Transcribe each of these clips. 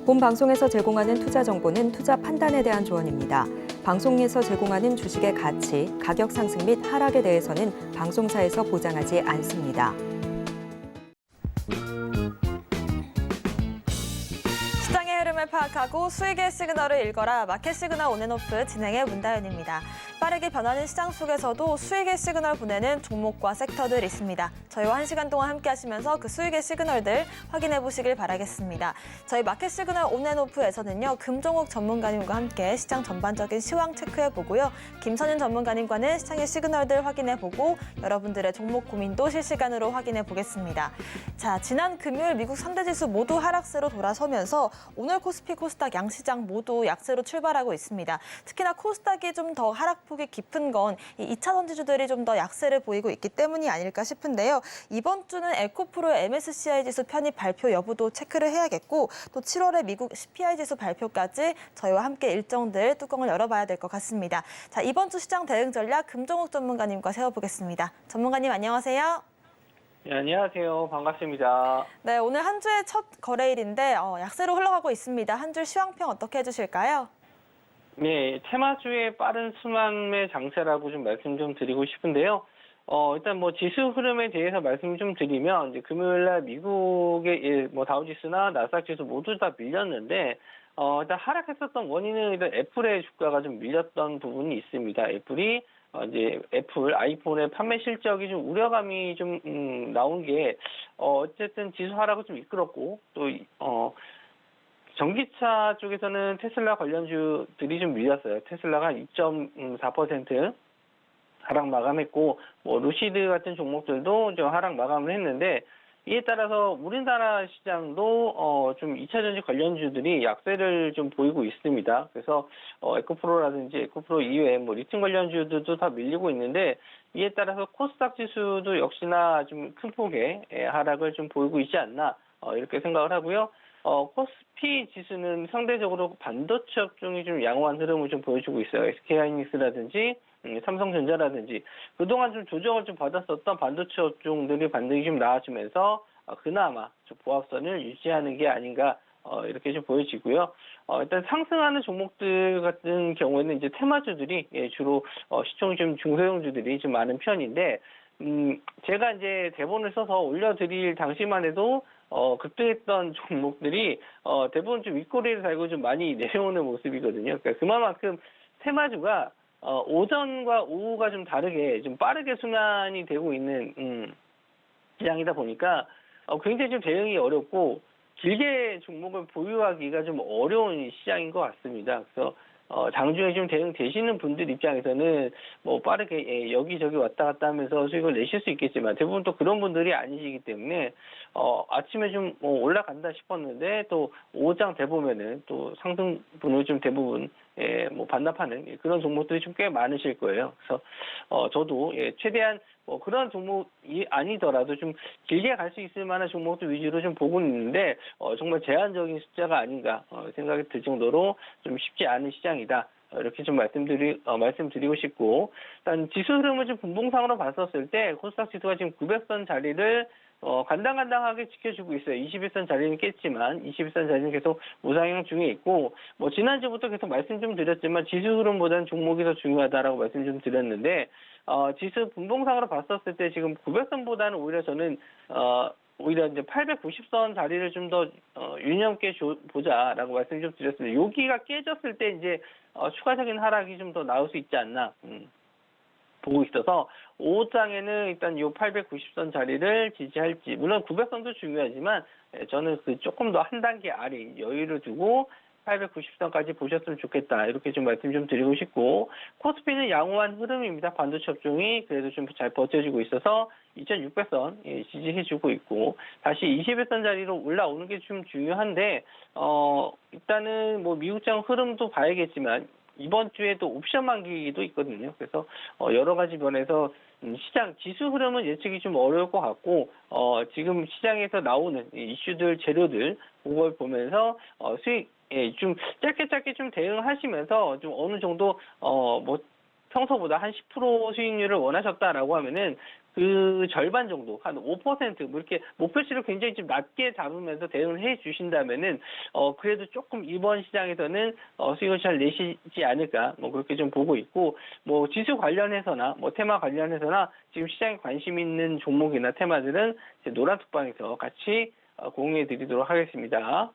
본 방송에서 제공하는 투자 정보는 투자 판단에 대한 조언입니다. 방송에서 제공하는 주식의 가치, 가격 상승 및 하락에 대해서는 방송사에서 보장하지 않습니다. 시장의 흐름을 파악하고 수익의 시그널을 읽어라. 마켓 시그널 온앤오프 진행의 문다연입니다. 빠르게 변하는 시장 속에서도 수익의 시그널 보내는 종목과 섹터들 있습니다. 저희와 1시간 동안 함께 하시면서 그 수익의 시그널들 확인해 보시길 바라겠습니다. 저희 마켓 시그널 온앤오프에서는요, 금종욱 전문가님과 함께 시장 전반적인 시황 체크해 보고요. 김선윤 전문가님과는 시장의 시그널들 확인해 보고 여러분들의 종목 고민도 실시간으로 확인해 보겠습니다. 자, 지난 금요일 미국 3대 지수 모두 하락세로 돌아서면서 오늘 코스피, 코스닥 양시장 모두 약세로 출발하고 있습니다. 특히나 코스닥이 좀 더 하락폭이 깊은 건 이 2차 전지주들이 좀 더 약세를 보이고 있기 때문이 아닐까 싶은데요. 이번 주는 에코프로의 MSCI 지수 편입 발표 여부도 체크를 해야겠고 또 7월에 미국 CPI 지수 발표까지 저희와 함께 일정들 뚜껑을 열어봐야 될 것 같습니다. 자, 이번 주 시장 대응 전략 금종욱 전문가님과 세워보겠습니다. 전문가님 안녕하세요. 네, 안녕하세요. 반갑습니다. 네, 오늘 한 주의 첫 거래일인데 약세로 흘러가고 있습니다. 한 주 시황평 어떻게 해주실까요? 네, 테마주의 빠른 순환매 장세라고 좀 말씀 좀 드리고 싶은데요. 일단 뭐 지수 흐름에 대해서 말씀 좀 드리면 이제 금요일 날 미국의 뭐 다우지수나 나스닥 지수 모두 다 밀렸는데 일단 하락했었던 원인은 일단 애플의 주가가 좀 밀렸던 부분이 있습니다. 애플이 이제 아이폰의 판매 실적이 좀 우려감이 좀 나온 게 어쨌든 지수 하락을 좀 이끌었고 또 전기차 쪽에서는 테슬라 관련주들이 좀 밀렸어요. 테슬라가 2.4% 하락 마감했고, 뭐 루시드 같은 종목들도 좀 하락 마감을 했는데, 이에 따라서 우리나라 시장도 좀 2차 전지 관련주들이 약세를 좀 보이고 있습니다. 그래서 에코프로라든지 에코프로 이외에 뭐 리튬 관련주들도 다 밀리고 있는데, 이에 따라서 코스닥 지수도 역시나 좀 큰 폭의 하락을 좀 보이고 있지 않나 이렇게 생각을 하고요. 코스피 지수는 상대적으로 반도체 업종이 좀 양호한 흐름을 좀 보여주고 있어요. SK하이닉스라든지 삼성전자라든지 그동안 좀 조정을 좀 받았었던 반도체 업종들이 반등이 좀 나와주면서 그나마 좀 보합선을 유지하는 게 아닌가 이렇게 좀 보여지고요. 일단 상승하는 종목들 같은 경우에는 이제 테마주들이 주로 시총이 좀 중소형주들이 좀 많은 편인데 제가 이제 대본을 써서 올려드릴 당시만 해도 급등했던 종목들이 대부분 좀 윗꼬리를 달고 좀 많이 내려오는 모습이거든요. 그러니까 그만큼 테마주가 오전과 오후가 좀 다르게 좀 빠르게 순환이 되고 있는 시장이다 보니까 굉장히 좀 대응이 어렵고 길게 종목을 보유하기가 좀 어려운 시장인 것 같습니다. 그래서 장중에 좀 대응되시는 분들 입장에서는 뭐 빠르게 여기저기 왔다 갔다 하면서 수익을 내실 수 있겠지만 대부분 또 그런 분들이 아니시기 때문에 아침에 좀 올라간다 싶었는데 또 오후장 돼보면은 또 상승분을 좀 대부분 뭐 반납하는 그런 종목들이 좀 꽤 많으실 거예요. 그래서 저도 최대한 그런 종목이 아니더라도 좀 길게 갈 수 있을 만한 종목들 위주로 좀 보고 있는데 정말 제한적인 숫자가 아닌가 생각이 들 정도로 좀 쉽지 않은 시장이다. 이렇게 좀 말씀드리고 싶고, 일단 지수 흐름을 좀 분봉상으로 봤었을 때 코스닥 지수가 지금 900선 자리를 간당간당하게 지켜주고 있어요. 21선 자리는 깼지만 21선 자리는 계속 우상향 중에 있고, 뭐 지난주부터 계속 말씀 좀 드렸지만 지수 흐름보다는 종목이 더 중요하다라고 말씀 좀 드렸는데 지수 분봉상으로 봤었을 때 지금 900선보다는 오히려 저는 오히려 이제 890선 자리를 좀 더 유념있게 보자라고 말씀 좀 드렸습니다. 여기가 깨졌을 때 이제 추가적인 하락이 좀 더 나올 수 있지 않나 보고 있어서 오후장에는 일단 이 890선 자리를 지지할지, 물론 900선도 중요하지만 저는 그 조금 더 한 단계 아래 여유를 두고 890선까지 보셨으면 좋겠다. 이렇게 좀 말씀 좀 드리고 싶고, 코스피는 양호한 흐름입니다. 반도체 업종이 그래도 좀 잘 버텨주고 있어서 2600선 지지해주고 있고, 다시 21선 자리로 올라오는 게 좀 중요한데, 일단은 뭐 미국장 흐름도 봐야겠지만, 이번 주에도 옵션 만기도 있거든요. 그래서 여러 가지 면에서 시장 지수 흐름은 예측이 좀 어려울 것 같고 지금 시장에서 나오는 이슈들, 재료들 그걸 보면서 수익 좀 짧게 좀 대응하시면서 좀 어느 정도 뭐 평소보다 한 10% 수익률을 원하셨다라고 하면은 그 절반 정도, 한 5%, 뭐 이렇게 목표치를 굉장히 좀 낮게 잡으면서 대응을 해 주신다면은, 그래도 조금 이번 시장에서는, 수익을 잘 내시지 않을까, 뭐 그렇게 좀 보고 있고, 뭐 지수 관련해서나, 뭐 테마 관련해서나, 지금 시장에 관심 있는 종목이나 테마들은 이제 노란톡방에서 같이 공유해 드리도록 하겠습니다.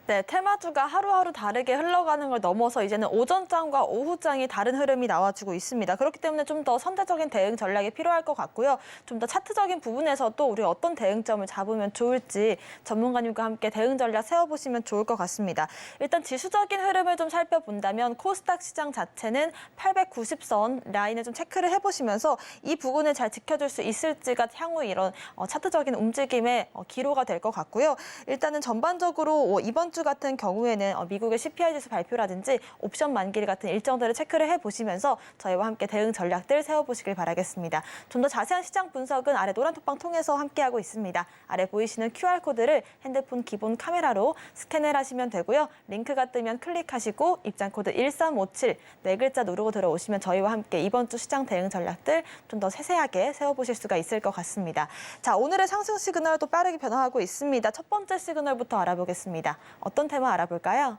네, 테마주가 하루하루 다르게 흘러가는 걸 넘어서 이제는 오전장과 오후장이 다른 흐름이 나와주고 있습니다. 그렇기 때문에 좀 더 선제적인 대응 전략이 필요할 것 같고요. 좀 더 차트적인 부분에서도 우리 어떤 대응점을 잡으면 좋을지 전문가님과 함께 대응 전략 세워보시면 좋을 것 같습니다. 일단 지수적인 흐름을 좀 살펴본다면 코스닥 시장 자체는 890선 라인을 좀 체크를 해보시면서 이 부분을 잘 지켜줄 수 있을지가 향후 이런 차트적인 움직임의 기로가 될 것 같고요. 일단은 전반적으로 이번 주 같은 경우에는 미국의 CPI 지수 발표라든지 옵션 만기 같은 일정들을 체크를 해보시면서 저희와 함께 대응 전략들 세워보시길 바라겠습니다. 좀 더 자세한 시장 분석은 아래 노란톡방 통해서 함께하고 있습니다. 아래 보이시는 QR코드를 핸드폰 기본 카메라로 스캔을 하시면 되고요. 링크가 뜨면 클릭하시고 입장코드 1357 네 글자 누르고 들어오시면 저희와 함께 이번 주 시장 대응 전략들 좀 더 세세하게 세워보실 수가 있을 것 같습니다. 자, 오늘의 상승 시그널도 빠르게 변화하고 있습니다. 첫 번째 시그널부터 알아보겠습니다. 어떤 테마 알아볼까요?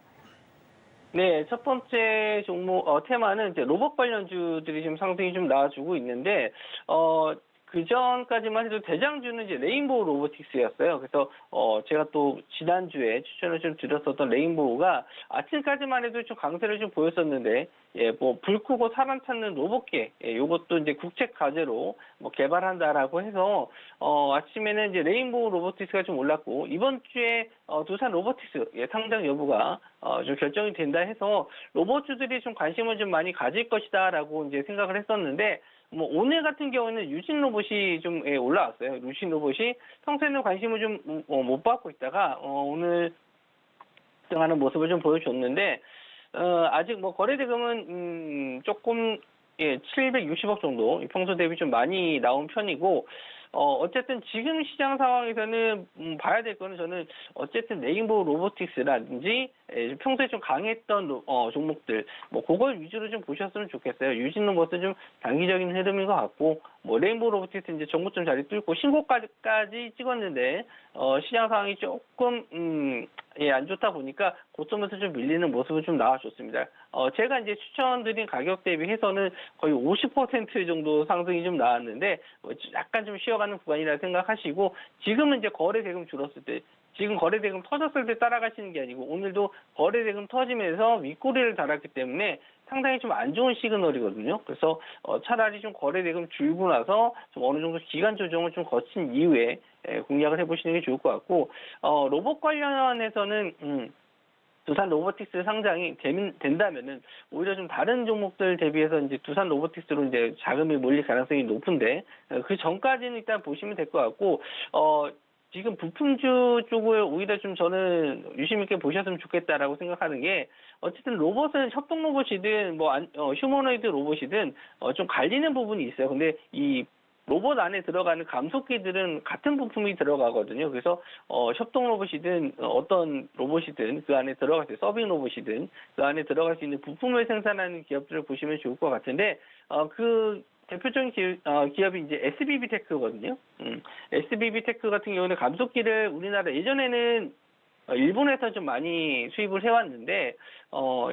네, 첫 번째 종목, 테마는 이제 로봇 관련주들이 지금 상승이 좀 나와주고 있는데, 그 전까지만 해도 대장주는 이제 레인보우 로보틱스였어요. 그래서, 제가 또 지난주에 추천을 좀 드렸었던 레인보우가 아침까지만 해도 좀 강세를 좀 보였었는데, 뭐, 불 끄고 사람 찾는 로봇계, 요것도 이제 국책 과제로 뭐 개발한다라고 해서, 아침에는 이제 레인보우 로보틱스가 좀 올랐고, 이번 주에, 두산 로보틱스, 상장 여부가, 좀 결정이 된다 해서 로봇주들이 좀 관심을 좀 많이 가질 것이다라고 이제 생각을 했었는데, 뭐 오늘 같은 경우에는 유진 로봇이 좀 올라왔어요. 유진 로봇이 평소에는 관심을 좀 못 받고 있다가 오늘 등하는 모습을 좀 보여줬는데 아직 뭐 거래 대금은 조금 760억 정도 평소 대비 좀 많이 나온 편이고 어쨌든 지금 시장 상황에서는 봐야 될 거는 저는 어쨌든 레인보우 로보틱스라든지 평소에 좀 강했던 종목들 뭐 그걸 위주로 좀 보셨으면 좋겠어요. 유진 로봇은 좀 단기적인 흐름인 것 같고 뭐 레인보우 로보틱스 이제 정고점 자리 뚫고 신고가까지 찍었는데 시장 상황이 조금 안 좋다 보니까 고점에서 좀 밀리는 모습은 좀 나와줬습니다. 제가 이제 추천드린 가격 대비해서는 거의 50% 정도 상승이 좀 나왔는데 약간 좀 쉬어가는 구간이라 생각하시고 지금은 이제 거래 대금 줄었을 때 지금 거래 대금 터졌을 때 따라가시는 게 아니고 오늘도 거래 대금 터지면서 윗꼬리를 달았기 때문에 상당히 좀 안 좋은 시그널이거든요. 그래서 차라리 좀 거래 대금 줄고 나서 좀 어느 정도 기간 조정을 좀 거친 이후에 공략을 해보시는 게 좋을 것 같고 로봇 관련해서는 두산 로보틱스 상장이 된다면은 오히려 좀 다른 종목들 대비해서 이제 두산 로보틱스로 이제 자금이 몰릴 가능성이 높은데 그 전까지는 일단 보시면 될 것 같고 지금 부품주 쪽을 오히려 좀 저는 유심 있게 보셨으면 좋겠다라고 생각하는 게 어쨌든 로봇은 협동 로봇이든 뭐 휴머노이드 로봇이든 좀 갈리는 부분이 있어요. 근데 이 로봇 안에 들어가는 감속기들은 같은 부품이 들어가거든요. 그래서 협동 로봇이든 어떤 로봇이든 그 안에 들어갈 때 서빙 로봇이든 그 안에 들어갈 수 있는 부품을 생산하는 기업들을 보시면 좋을 것 같은데 그 대표적인 기업이 이제 SBB 테크거든요. SBB 테크 같은 경우는 감속기를 우리나라 예전에는 일본에서 좀 많이 수입을 해왔는데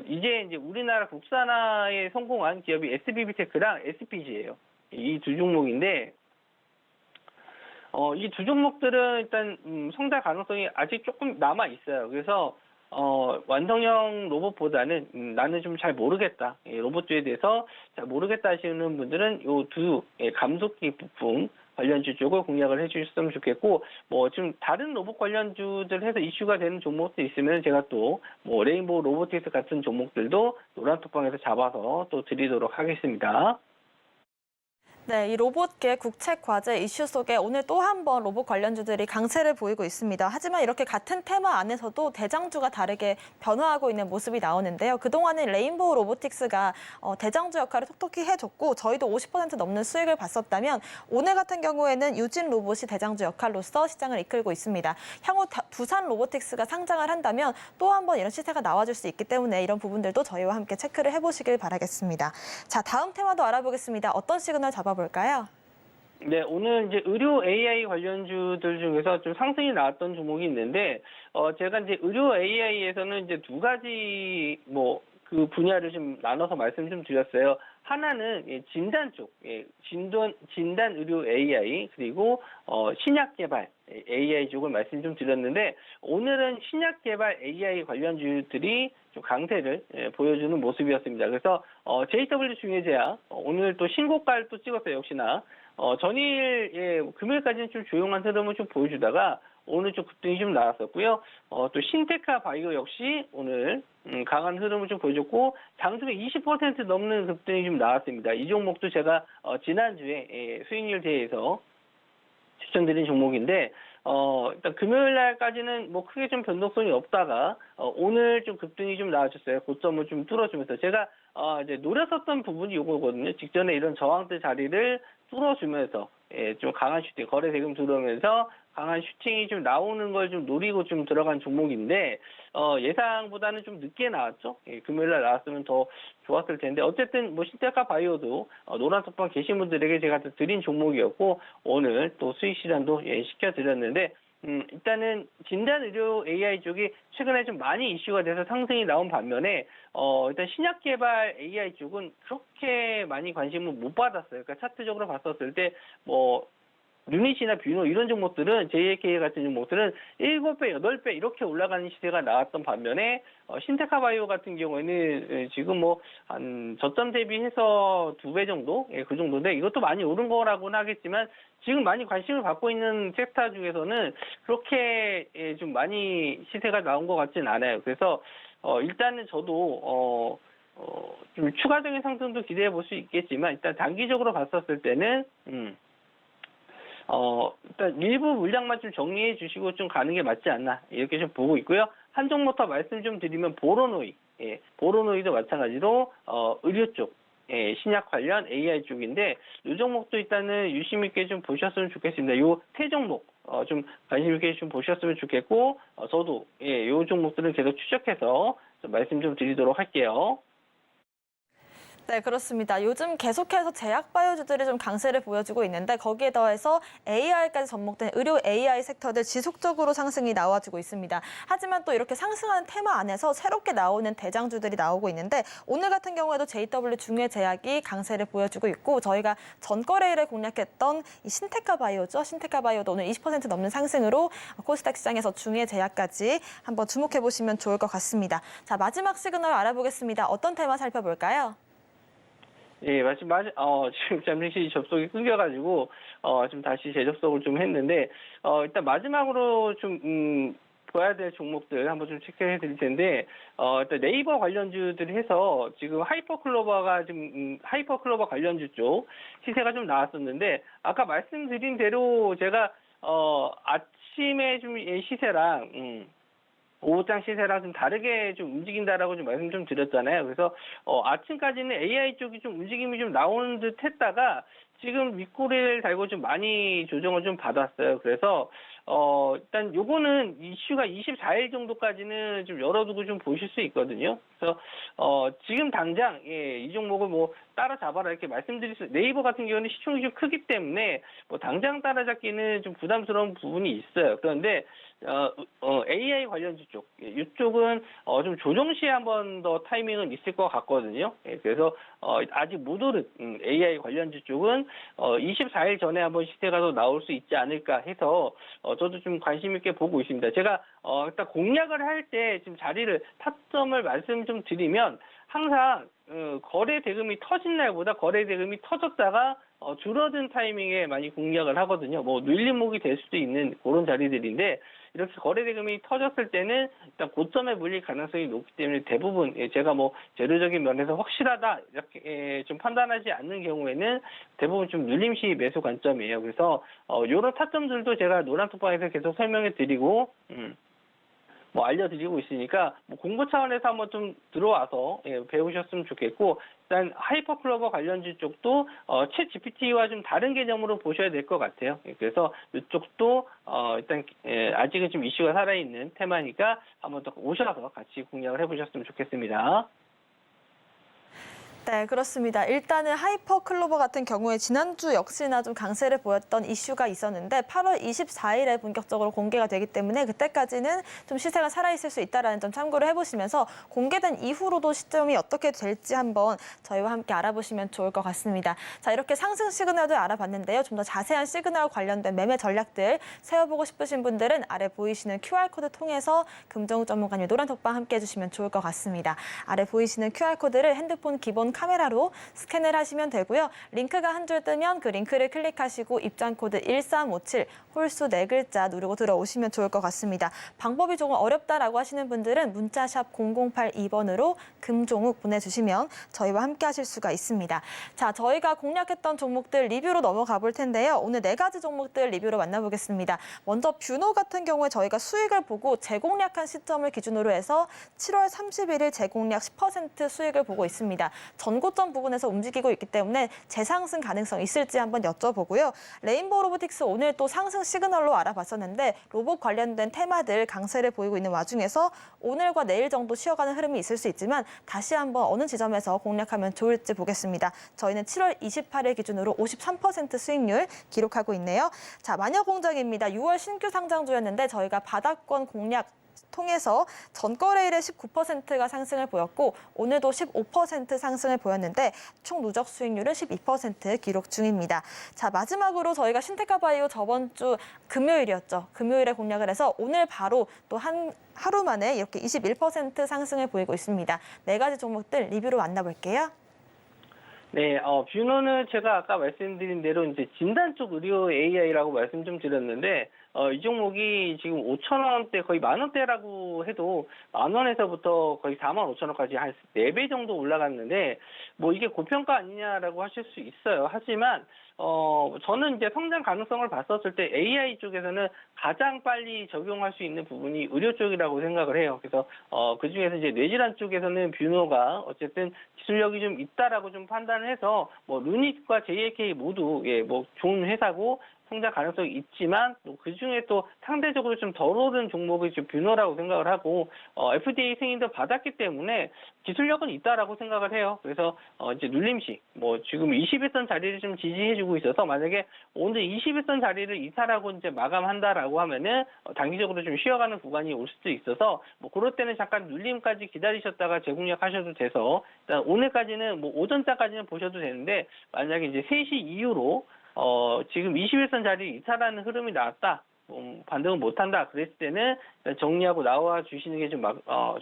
이제 우리나라 국산화에 성공한 기업이 SBB 테크랑 SPG예요. 이 두 종목인데 이 두 종목들은 일단 성장 가능성이 아직 조금 남아 있어요. 그래서 완성형 로봇보다는 나는 좀 잘 모르겠다. 로봇주에 대해서 잘 모르겠다 하시는 분들은 요 두 감속기 부품 관련주 쪽을 공략을 해주셨으면 좋겠고, 뭐 좀 다른 로봇 관련주들 해서 이슈가 되는 종목도 있으면 제가 또 뭐 레인보우 로보틱스 같은 종목들도 노란톡방에서 잡아서 또 드리도록 하겠습니다. 네, 이 로봇계 국책 과제 이슈 속에 오늘 또 한 번 로봇 관련주들이 강세를 보이고 있습니다. 하지만 이렇게 같은 테마 안에서도 대장주가 다르게 변화하고 있는 모습이 나오는데요. 그동안은 레인보우 로보틱스가 대장주 역할을 톡톡히 해줬고 저희도 50% 넘는 수익을 봤었다면 오늘 같은 경우에는 유진 로봇이 대장주 역할로서 시장을 이끌고 있습니다. 향후 두산 로보틱스가 상장을 한다면 또 한 번 이런 시세가 나와줄 수 있기 때문에 이런 부분들도 저희와 함께 체크를 해보시길 바라겠습니다. 자, 다음 테마도 알아보겠습니다. 어떤 시그널 잡아볼까요? 네, 오늘 이제 의료 AI 관련주들 중에서 좀 상승이 나왔던 종목이 있는데, 제가 이제 의료 AI에서는 이제 두 가지 그 분야를 좀 나눠서 말씀 좀 드렸어요. 하나는 진단 쪽, 진단 의료 AI, 그리고 신약 개발 AI 쪽을 말씀 좀 드렸는데, 오늘은 신약 개발 AI 관련주들이 좀 강세를 보여주는 모습이었습니다. 그래서 JW 중해제약 오늘 또 신고가를 또 찍었어요. 역시나 전일 금요일까지는 좀 조용한 흐름을 좀 보여주다가 오늘 좀 급등이 좀 나왔었고요. 또 신테카 바이오 역시 오늘 강한 흐름을 좀 보여줬고 장중에 20% 넘는 급등이 좀 나왔습니다. 이 종목도 제가 지난주에 수익률 대회에서 추천드린 종목인데 일단 금요일 날까지는 뭐 크게 좀 변동성이 없다가 오늘 좀 급등이 좀 나와줬어요. 고점을 좀 뚫어주면서 제가 이제 노렸었던 부분이 요거거든요. 직전에 이런 저항대 자리를 뚫어주면서 좀 강한 슈팅, 거래 대금 들어오면서 강한 슈팅이 좀 나오는 걸 좀 노리고 좀 들어간 종목인데 예상보다는 좀 늦게 나왔죠. 금요일 날 나왔으면 더 좋았을 텐데 어쨌든 뭐 신테카 바이오도 노란 톡방 계신 분들에게 제가 드린 종목이었고 오늘 또 수익 실현도 시켜드렸는데 일단은 진단 의료 AI 쪽이 최근에 좀 많이 이슈가 돼서 상승이 나온 반면에 일단 신약 개발 AI 쪽은 그렇게 많이 관심을 못 받았어요. 그러니까 차트적으로 봤었을 때 유닛이나 뷰노 이런 종목들은 JAK 같은 종목들은 7배, 8배 이렇게 올라가는 시세가 나왔던 반면에 신테카 바이오 같은 경우에는 지금 한 저점 대비해서 2배 정도? 그 정도인데 이것도 많이 오른 거라고는 하겠지만 지금 많이 관심을 받고 있는 섹터 중에서는 그렇게 좀 많이 시세가 나온 것 같진 않아요. 그래서 일단은 저도 좀 추가적인 상승도 기대해 볼 수 있겠지만 일단 단기적으로 봤었을 때는 일단 일부 물량만 좀 정리해 주시고 좀 가는 게 맞지 않나 이렇게 좀 보고 있고요. 한 종목 더 말씀 좀 드리면 보로노이, 보로노이도 마찬가지로 의료 쪽, 신약 관련 AI 쪽인데 이 종목도 일단은 유심 있게 좀 보셨으면 좋겠습니다. 요 세 종목 좀 관심 있게 좀 보셨으면 좋겠고 저도 요 종목들은 계속 추적해서 좀 말씀 좀 드리도록 할게요. 네, 그렇습니다. 요즘 계속해서 제약 바이오주들이 좀 강세를 보여주고 있는데 거기에 더해서 AI까지 접목된 의료 AI 섹터들 지속적으로 상승이 나와주고 있습니다. 하지만 또 이렇게 상승하는 테마 안에서 새롭게 나오는 대장주들이 나오고 있는데 오늘 같은 경우에도 JW 중해제약이 강세를 보여주고 있고 저희가 전거래일에 공략했던 이 신테카 바이오죠. 신테카 바이오도 오늘 20% 넘는 상승으로 코스닥 시장에서 중해제약까지 한번 주목해 보시면 좋을 것 같습니다. 자, 마지막 시그널 알아보겠습니다. 어떤 테마 살펴볼까요? 예, 지금 잠시 접속이 끊겨가지고, 좀 다시 재접속을 좀 했는데, 일단 마지막으로 좀, 봐야 될 종목들 한번 좀 체크해 드릴 텐데, 일단 네이버 관련주들이 해서 지금 하이퍼클로버가 하이퍼클로버 관련주 쪽 시세가 좀 나왔었는데, 아까 말씀드린 대로 제가, 아침에 좀 시세랑, 오후장 시세랑 좀 다르게 좀 움직인다라고 좀 말씀 좀 드렸잖아요. 그래서 아침까지는 AI 쪽이 좀 움직임이 좀 나오는 듯 했다가 지금 윗꼬리를 달고 좀 많이 조정을 좀 받았어요. 그래서 일단 요거는 이슈가 24일 정도까지는 좀 열어두고 좀 보실 수 있거든요. 그래서 지금 당장 이 종목을 따라잡아라 이렇게 말씀드릴 수 네이버 같은 경우는 시총이 좀 크기 때문에 당장 따라잡기는 좀 부담스러운 부분이 있어요. 그런데 AI 관련주 쪽 이쪽은 좀 조정 시에 한 번 더 타이밍은 있을 것 같거든요. 그래서 아직 못 오른 AI 관련주 쪽은 24일 전에 한번 시세가 더 나올 수 있지 않을까 해서 저도 좀 관심 있게 보고 있습니다. 제가 일단 공략을 할 때 지금 자리를 타점을 말씀 좀 드리면 항상 거래 대금이 터진 날보다 거래 대금이 터졌다가 줄어든 타이밍에 많이 공략을 하거든요. 눌림목이 될 수도 있는 그런 자리들인데 이렇게 거래 대금이 터졌을 때는 일단 고점에 물릴 가능성이 높기 때문에 대부분 제가 뭐 재료적인 면에서 확실하다 이렇게 좀 판단하지 않는 경우에는 대부분 좀 눌림시 매수 관점이에요. 그래서 이런 타점들도 제가 노란톡방에서 계속 설명해 드리고 뭐 알려드리고 있으니까 뭐 공부 차원에서 한번 좀 들어와서 배우셨으면 좋겠고, 일단 하이퍼클로버 관련주 쪽도 챗 GPT와 좀 다른 개념으로 보셔야 될 것 같아요. 그래서 이쪽도 일단 아직은 좀 이슈가 살아있는 테마니까 한번 더 오셔서 같이 공략을 해보셨으면 좋겠습니다. 네, 그렇습니다. 일단은 하이퍼클로버 같은 경우에 지난주 역시나 좀 강세를 보였던 이슈가 있었는데 8월 24일에 본격적으로 공개가 되기 때문에 그때까지는 좀 시세가 살아있을 수 있다는 점 참고를 해보시면서 공개된 이후로도 시점이 어떻게 될지 한번 저희와 함께 알아보시면 좋을 것 같습니다. 자, 이렇게 상승 시그널들 알아봤는데요. 좀 더 자세한 시그널 관련된 매매 전략들 세워보고 싶으신 분들은 아래 보이시는 QR코드 통해서 금정우 전문가님 노란톡방 함께 해주시면 좋을 것 같습니다. 아래 보이시는 QR코드를 핸드폰 기본 카메라로 스캔을 하시면 되고요. 링크가 한 줄 뜨면 그 링크를 클릭하시고 입장 코드 1357 홀수 4글자 누르고 들어오시면 좋을 것 같습니다. 방법이 조금 어렵다라고 하시는 분들은 문자샵 0082번으로 금종욱 보내주시면 저희와 함께 하실 수가 있습니다. 자, 저희가 공략했던 종목들 리뷰로 넘어가 볼 텐데요. 오늘 4가지 종목들 리뷰로 만나보겠습니다. 먼저 뷰노 같은 경우에 저희가 수익을 보고 재공략한 시점을 기준으로 해서 7월 31일 재공략 10% 수익을 보고 있습니다. 전고점 부분에서 움직이고 있기 때문에 재상승 가능성 있을지 한번 여쭤보고요. 레인보우 로보틱스 오늘 또 상승 시그널로 알아봤었는데 로봇 관련된 테마들 강세를 보이고 있는 와중에서 오늘과 내일 정도 쉬어가는 흐름이 있을 수 있지만 다시 한번 어느 지점에서 공략하면 좋을지 보겠습니다. 저희는 7월 28일 기준으로 53% 수익률 기록하고 있네요. 자, 마녀공장입니다. 6월 신규 상장주였는데 저희가 바닥권 공략 통해서 전거래일에 19%가 상승을 보였고 오늘도 15% 상승을 보였는데 총 누적 수익률은 12% 기록 중입니다. 자, 마지막으로 저희가 신테카바이오 저번 주 금요일이었죠. 금요일에 공략을 해서 오늘 바로 또 하루 만에 이렇게 21% 상승을 보이고 있습니다. 4가지 종목들 리뷰로 만나볼게요. 네, 뷰노는 제가 아까 말씀드린 대로 이제 진단 쪽 의료 AI라고 말씀 좀 드렸는데, 이 종목이 지금 5,000원대 거의 10,000원대라고 해도 10,000원에서부터 거의 45,000원까지 한 4배 정도 올라갔는데, 뭐 이게 고평가 아니냐라고 하실 수 있어요. 하지만, 저는 이제 성장 가능성을 봤었을 때 AI 쪽에서는 가장 빨리 적용할 수 있는 부분이 의료 쪽이라고 생각을 해요. 그래서, 그 중에서 이제 뇌질환 쪽에서는 뷰노가 어쨌든 기술력이 좀 있다라고 좀 판단을 해서, 뭐, 루닛과 JAK 모두, 뭐, 좋은 회사고, 성장 가능성이 있지만 또 그중에 또 상대적으로 좀 덜 오른 종목이 좀 뷰노라고 생각을 하고 FDA 승인도 받았기 때문에 기술력은 있다라고 생각을 해요. 그래서 이제 눌림시 뭐 지금 21선 자리를 좀 지지해주고 있어서 만약에 오늘 21선 자리를 이탈하고 이제 마감한다라고 하면은 단기적으로 좀 쉬어가는 구간이 올 수도 있어서 뭐 그럴 때는 잠깐 눌림까지 기다리셨다가 재공략하셔도 돼서 일단 오늘까지는 뭐 오전자까지는 보셔도 되는데 만약에 이제 3시 이후로 지금 21선 자리 이탈하는 흐름이 나왔다. 반등을 못한다. 그랬을 때는 정리하고 나와 주시는 게 좀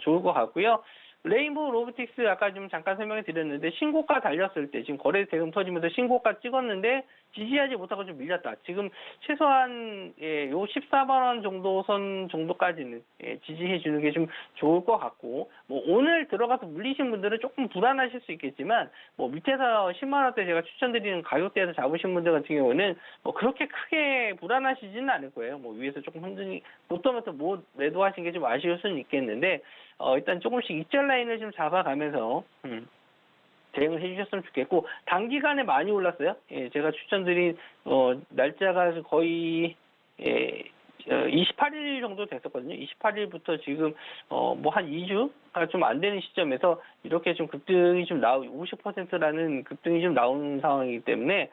좋을 것 같고요. 레인보우 로보틱스 아까 좀 잠깐 설명해 드렸는데 신고가 달렸을 때 지금 거래 대금 터지면서 신고가 찍었는데 지지하지 못하고 좀 밀렸다. 지금 최소한 요 14만 원 정도 선 정도까지는 지지해 주는 게 좀 좋을 것 같고 뭐 오늘 들어가서 물리신 분들은 조금 불안하실 수 있겠지만 뭐 밑에서 10만 원대 제가 추천드리는 가격대에서 잡으신 분들 같은 경우는 뭐 그렇게 크게 불안하시지는 않을 거예요. 뭐 위에서 조금 흔들리 보통부터 뭐 매도하신 게 좀 아쉬울 수는 있겠는데 일단 조금씩 익절 라인을 좀 잡아가면서 대응을 해주셨으면 좋겠고 단기간에 많이 올랐어요. 제가 추천드린 날짜가 거의 28일 정도 됐었거든요. 28일부터 지금 뭐 한 2주가 좀 안 되는 시점에서 이렇게 좀 급등이 좀 50%라는 급등이 좀 나오는 상황이기 때문에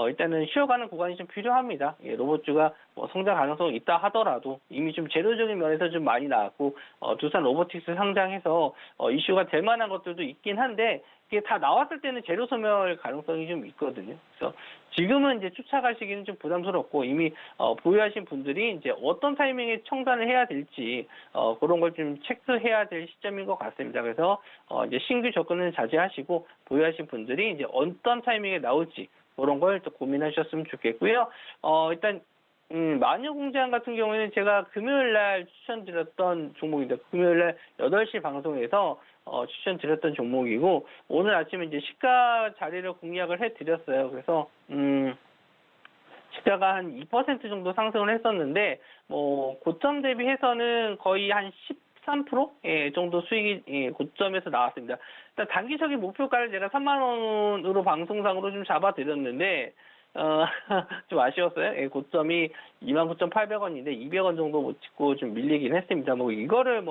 일단은 쉬어가는 구간이 좀 필요합니다. 로봇주가 뭐 성장 가능성이 있다 하더라도 이미 좀 재료적인 면에서 좀 많이 나왔고 두산 로보틱스 상장해서 이슈가 될 만한 것들도 있긴 한데 이게 다 나왔을 때는 재료 소멸 가능성이 좀 있거든요. 그래서 지금은 이제 쫓아가시기는 좀 부담스럽고 이미 보유하신 분들이 이제 어떤 타이밍에 청산을 해야 될지 그런 걸 좀 체크해야 될 시점인 것 같습니다. 그래서 이제 신규 접근을 자제하시고 보유하신 분들이 이제 어떤 타이밍에 나올지 그런 걸 또 고민하셨으면 좋겠고요. 일단 마녀공장 같은 경우에는 제가 금요일 날 추천드렸던 종목입니다. 금요일 날 8시 방송에서 추천드렸던 종목이고, 오늘 아침에 이제 시가 자리를 공략을 해드렸어요. 그래서, 시가가 한 2% 정도 상승을 했었는데, 고점 대비해서는 거의 한 13% 정도 수익이 고점에서 나왔습니다. 일단 단기적인 목표가를 제가 3만 원으로 방송상으로 좀 잡아드렸는데, 좀 아쉬웠어요. 고점이 29,800원인데 200원 정도 못 찍고 좀 밀리긴 했습니다. 이거를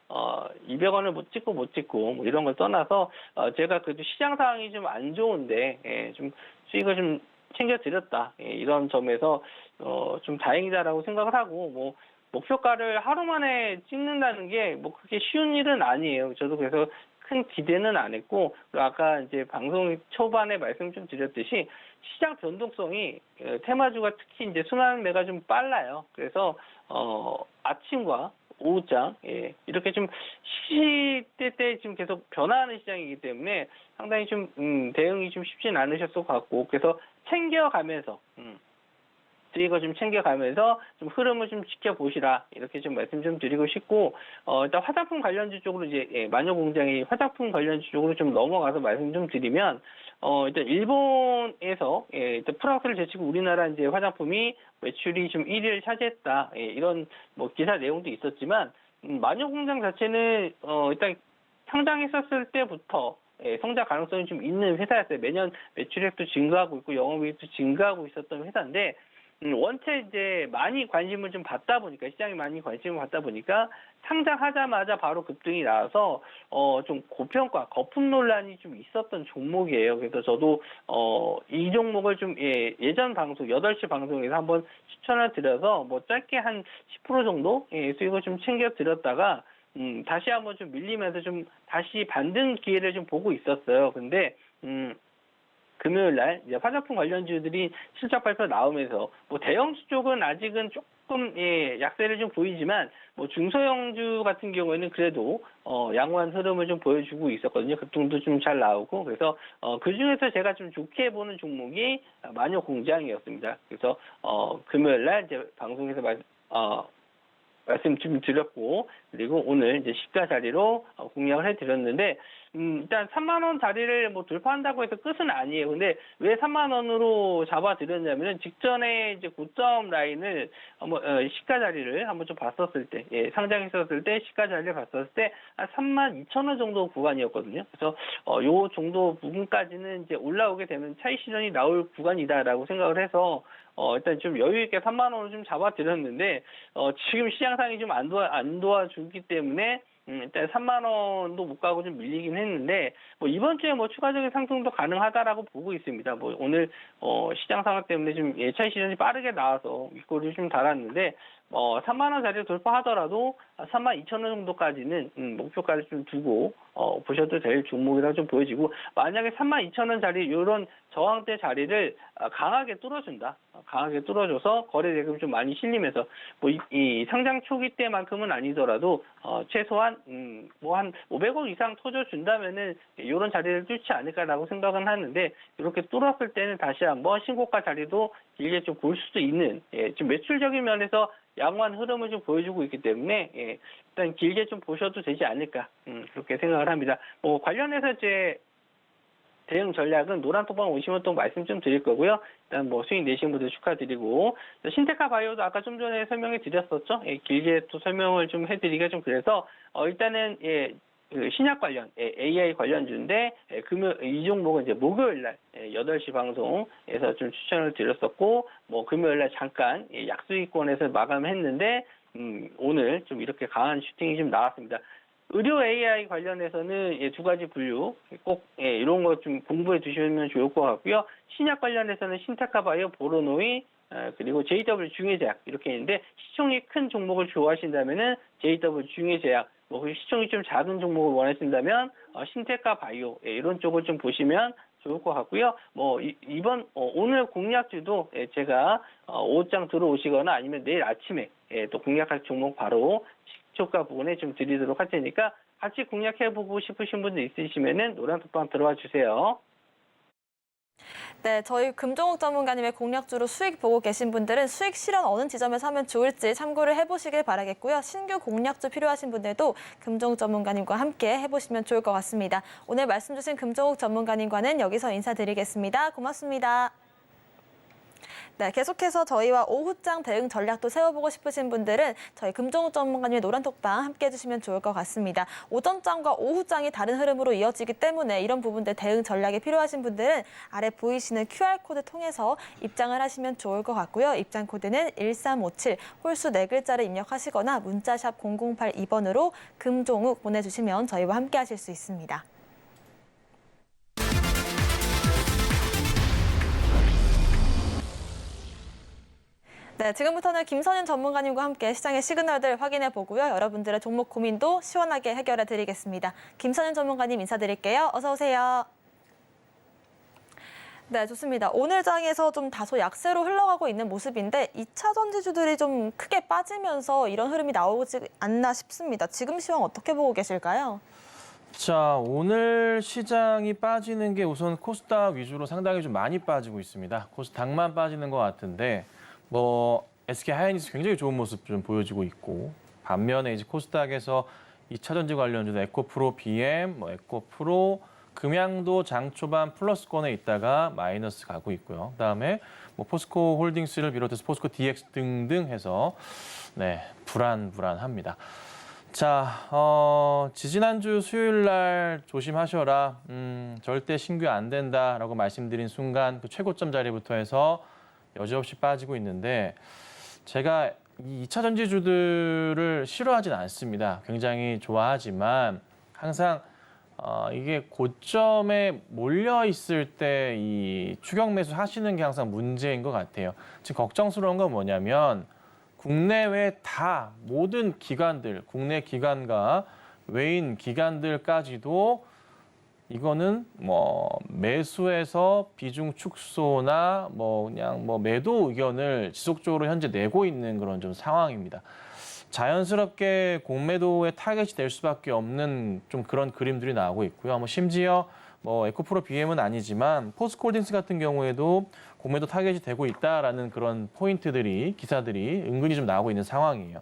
200원을 못 찍고 이런 걸 떠나서 제가 그래도 시장 상황이 좀 안 좋은데 좀 수익을 좀 챙겨드렸다. 이런 점에서 좀 다행이다라고 생각을 하고 목표가를 하루 만에 찍는다는 게 그게 쉬운 일은 아니에요. 저도 그래서 큰 기대는 안 했고, 아까 이제 방송 초반에 말씀 좀 드렸듯이 시장 변동성이 테마주가 특히 이제 순환매가 좀 빨라요. 그래서 아침과 오후장 이렇게 좀 시시때때 지금 계속 변화하는 시장이기 때문에 상당히 좀 대응이 좀 쉽진 않으셨을 것 같고, 그래서 챙겨가면서 수익을 좀 챙겨가면서 좀 흐름을 좀 지켜보시라, 이렇게 좀 말씀 좀 드리고 싶고, 일단 화장품 관련주 쪽으로 이제 마녀공장이 화장품 관련주 쪽으로 좀 넘어가서 말씀 좀 드리면, 일단 일본에서 일단 프랑스를 제치고 우리나라 이제 화장품이 매출이 좀 1위를 차지했다, 이런 기사 내용도 있었지만, 마녀공장 자체는 일단 상장했었을 때부터 성장 가능성이 좀 있는 회사였어요. 매년 매출액도 증가하고 있고 영업이익도 증가하고 있었던 회사인데, 원체 이제 많이 관심을 좀 받다 보니까, 시장이 많이 관심을 받다 보니까 상장하자마자 바로 급등이 나와서 좀 고평가, 거품 논란이 좀 있었던 종목이에요. 그래서 저도 이 종목을 좀 예전 방송 8시 방송에서 한번 추천을 드려서 짧게 한 10% 정도 수익을 좀 챙겨 드렸다가 다시 한번 좀 밀리면서 좀 다시 반등 기회를 좀 보고 있었어요. 근데 금요일 날 이제 화장품 관련주들이 실적 발표 나오면서 대형주 쪽은 아직은 조금 약세를 좀 보이지만 중소형주 같은 경우에는 그래도 양호한 흐름을 좀 보여주고 있었거든요. 급등도 좀 잘 나오고, 그래서 그 중에서 제가 좀 좋게 보는 종목이 마녀공장이었습니다. 그래서 금요일 날 이제 방송에서 말씀 좀 드렸고, 그리고 오늘 이제 시가 자리로 공략을 해드렸는데, 일단 3만 원 자리를 돌파한다고 해서 끝은 아니에요. 근데 왜 3만 원으로 잡아드렸냐면은, 직전에 이제 고점 라인을 시가 자리를 한번 좀 봤었을 때, 상장했었을 때 시가 자리를 봤었을 때 한 3만 2천 원 정도 구간이었거든요. 그래서 요 정도 부분까지는 이제 올라오게 되면 차익 실현이 나올 구간이다라고 생각을 해서 일단 좀 여유 있게 3만 원을 좀 잡아드렸는데, 지금 시장상이 좀 안 도와주기 때문에 일단 3만 원도 못 가고 좀 밀리긴 했는데, 이번 주에 추가적인 상승도 가능하다라고 보고 있습니다. 오늘 시장 상황 때문에 좀 차익 실현이 빠르게 나와서 윗골을 좀 달았는데, 3만 원 자리를 돌파하더라도 3만 2천 원 정도까지는 목표가를 좀 두고 보셔도 될 종목이라고 좀 보여지고, 만약에 3만 2천 원 자리, 이런 저항대 자리를 강하게 뚫어준다, 강하게 뚫어줘서 거래 대금 좀 많이 실리면서 이 상장 초기 때만큼은 아니더라도 최소한 한 500억 이상 터져준다면은 이런 자리를 뚫지 않을까라고 생각은 하는데, 이렇게 뚫었을 때는 다시 한번 신고가 자리도 길게 좀 볼 수도 있는, 지금 매출적인 면에서 양호한 흐름을 좀 보여주고 있기 때문에 일단 길게 좀 보셔도 되지 않을까, 그렇게 생각을 합니다. 관련해서 이제 대응 전략은 노란톡방 오시면 또 말씀 좀 드릴 거고요. 일단 수익 내신 분들 축하드리고, 신테카 바이오도 아까 좀 전에 설명해 드렸었죠. 길게 또 설명을 좀 해드리기가 좀 그래서 일단은 그 신약 관련 AI 관련주인데, 이 종목은 이제 목요일 날 8시 방송에서 좀 추천을 드렸었고, 금요일 날 잠깐 약수익권에서 마감했는데, 오늘 좀 이렇게 강한 슈팅이 좀 나왔습니다. 의료 AI 관련해서는 두 가지 분류 꼭 이런 거 좀 공부해 두시면 좋을 것 같고요. 신약 관련해서는 신테카 바이오, 보로노이, 그리고 JW 중해제약 이렇게 있는데, 시총이 큰 종목을 좋아하신다면은 JW 중해제약, 시총이 좀 작은 종목을 원하신다면 신테카 바이오, 이런 쪽을 좀 보시면 좋을 것 같고요. 오늘 공략주도 제가 오후장 들어오시거나 아니면 내일 아침에 또 공략할 종목 바로 시초가 부분에 좀 드리도록 할 테니까, 같이 공략해보고 싶으신 분들 있으시면은 노란톡방 들어와 주세요. 네, 저희 금종욱 전문가님의 공략주로 수익 보고 계신 분들은 수익 실현 어느 지점에서 하면 좋을지 참고를 해보시길 바라겠고요. 신규 공략주 필요하신 분들도 금종욱 전문가님과 함께 해보시면 좋을 것 같습니다. 오늘 말씀 주신 금종욱 전문가님과는 여기서 인사드리겠습니다. 고맙습니다. 네, 계속해서 저희와 오후장 대응 전략도 세워보고 싶으신 분들은 저희 금종욱 전문가님의 노란톡방 함께 해주시면 좋을 것 같습니다. 오전장과 오후장이 다른 흐름으로 이어지기 때문에 이런 부분들 대응 전략이 필요하신 분들은 아래 보이시는 QR코드 통해서 입장을 하시면 좋을 것 같고요. 입장 코드는 1357, 홀수 4글자를 입력하시거나 문자샵 0082번으로 금종욱 보내주시면 저희와 함께 하실 수 있습니다. 네, 지금부터는 김선윤 전문가님과 함께 시장의 시그널들 확인해 보고요. 여러분들의 종목 고민도 시원하게 해결해 드리겠습니다. 김선윤 전문가님 인사드릴게요. 어서 오세요. 네, 좋습니다. 오늘 장에서 좀 다소 약세로 흘러가고 있는 모습인데 2차 전지주들이 좀 크게 빠지면서 이런 흐름이 나오지 않나 싶습니다. 지금 시황 어떻게 보고 계실까요? 자, 오늘 시장이 빠지는 게 우선 코스닥 위주로 상당히 좀 많이 빠지고 있습니다. 코스닥만 빠지는 것 같은데 뭐 SK 하이닉스 굉장히 좋은 모습 좀 보여지고 있고 반면에 이제 코스닥에서 2차 전지 관련주도 에코프로, BM, 에코프로, 금양도 장 초반 플러스권에 있다가 마이너스 가고 있고요. 그다음에 뭐 포스코 홀딩스를 비롯해서 포스코 DX 등등 해서 네, 불안합니다. 자, 지지난주 수요일 날 조심하셔라. 절대 신규 안 된다라고 말씀드린 순간 그 최고점 자리부터 해서 여지없이 빠지고 있는데 제가 이 2차 전지주들을 싫어하진 않습니다. 굉장히 좋아하지만 항상 이게 고점에 몰려 있을 때 이 추격 매수 하시는 게 항상 문제인 것 같아요. 지금 걱정스러운 건 뭐냐면 국내외 다 모든 기관들, 국내 기관과 외인 기관들까지도 이거는 뭐 매수에서 비중 축소나 뭐 그냥 뭐 매도 의견을 지속적으로 현재 내고 있는 그런 좀 상황입니다. 자연스럽게 공매도의 타겟이 될 수밖에 없는 좀 그런 그림들이 나오고 있고요. 뭐 심지어 뭐 에코프로 BM은 아니지만 포스코홀딩스 같은 경우에도 공매도 타겟이 되고 있다라는 그런 포인트들이 기사들이 은근히 좀 나오고 있는 상황이에요.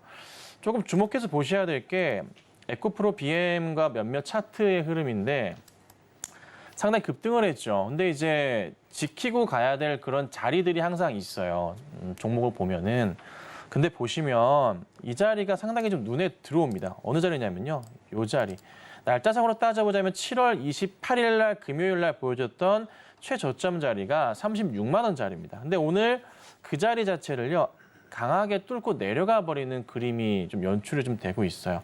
조금 주목해서 보셔야 될 게 에코프로 BM과 몇몇 차트의 흐름인데 상당히 급등을 했죠. 근데 이제 지키고 가야 될 그런 자리들이 항상 있어요. 종목을 보면은. 근데 보시면 이 자리가 상당히 좀 눈에 들어옵니다. 어느 자리냐면요. 이 자리. 날짜상으로 따져보자면 7월 28일 날 금요일 날 보여줬던 최저점 자리가 36만 원 자리입니다. 근데 오늘 그 자리 자체를요. 강하게 뚫고 내려가 버리는 그림이 좀 연출이 좀 되고 있어요.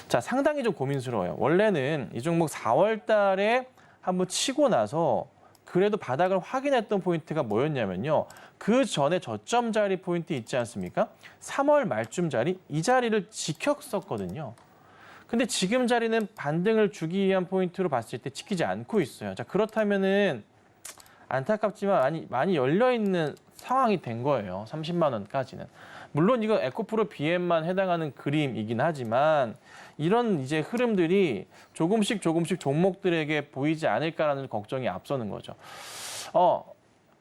자, 상당히 좀 고민스러워요. 원래는 이 종목 4월 달에 한번 치고 나서 그래도 바닥을 확인했던 포인트가 뭐였냐면요. 그 전에 저점 자리 포인트 있지 않습니까? 3월 말쯤 자리, 이 자리를 지켰었거든요. 근데 지금 자리는 반등을 주기 위한 포인트로 봤을 때 지키지 않고 있어요. 자, 그렇다면은 안타깝지만 많이 열려있는 상황이 된 거예요. 30만 원까지는. 물론 이거 에코프로 BM만 해당하는 그림이긴 하지만 이런 이제 흐름들이 조금씩 종목들에게 보이지 않을까라는 걱정이 앞서는 거죠.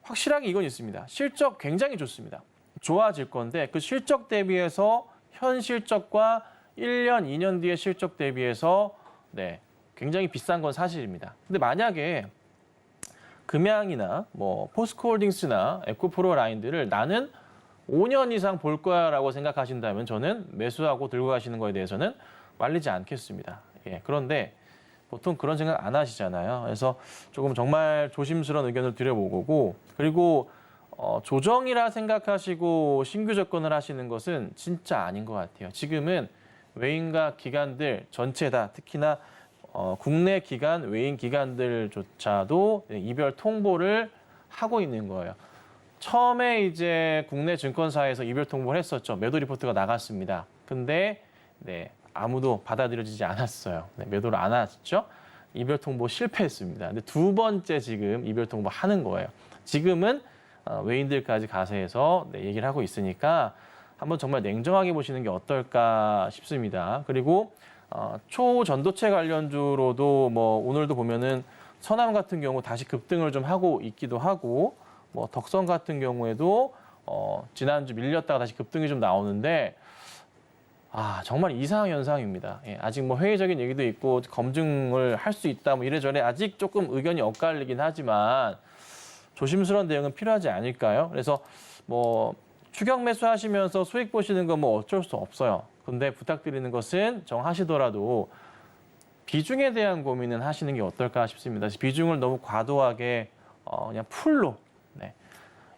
확실하게 이건 있습니다. 실적 굉장히 좋습니다. 좋아질 건데 그 실적 대비해서 현 실적과 1년, 2년 뒤의 실적 대비해서 네, 굉장히 비싼 건 사실입니다. 근데 만약에 금양이나 뭐 포스코홀딩스나 에코프로 라인들을 나는 5년 이상 볼 거야라고 생각하신다면 저는 매수하고 들고 가시는 거에 대해서는 말리지 않겠습니다. 예, 그런데 보통 그런 생각 안 하시잖아요. 그래서 조금 정말 조심스러운 의견을 드려보고 그리고 조정이라 생각하시고 신규 접근을 하시는 것은 진짜 아닌 것 같아요. 지금은 외인과 기관들 전체 다 특히나 국내 기관, 외인 기관들조차도 이별 통보를 하고 있는 거예요. 처음에 이제 국내 증권사에서 이별 통보를 했었죠. 매도 리포트가 나갔습니다. 근데 네, 아무도 받아들여지지 않았어요. 네, 매도를 안 했죠. 이별 통보 실패했습니다. 근데 두 번째 지금 이별 통보 하는 거예요. 지금은 외인들까지 가서 해서 네, 얘기를 하고 있으니까 한번 정말 냉정하게 보시는 게 어떨까 싶습니다. 그리고 초전도체 관련주로도 뭐 오늘도 보면은 서남 같은 경우 다시 급등을 좀 하고 있기도 하고 뭐 덕선 같은 경우에도 지난주 밀렸다가 다시 급등이 좀 나오는데 정말 이상한 현상입니다. 예, 아직 뭐 회의적인 얘기도 있고 검증을 할 수 있다 뭐 이래저래 아직 조금 의견이 엇갈리긴 하지만 조심스러운 대응은 필요하지 않을까요? 그래서 뭐 추격 매수 하시면서 수익 보시는 건 뭐 어쩔 수 없어요. 근데 부탁드리는 것은 정하시더라도 비중에 대한 고민은 하시는 게 어떨까 싶습니다. 비중을 너무 과도하게 그냥 풀로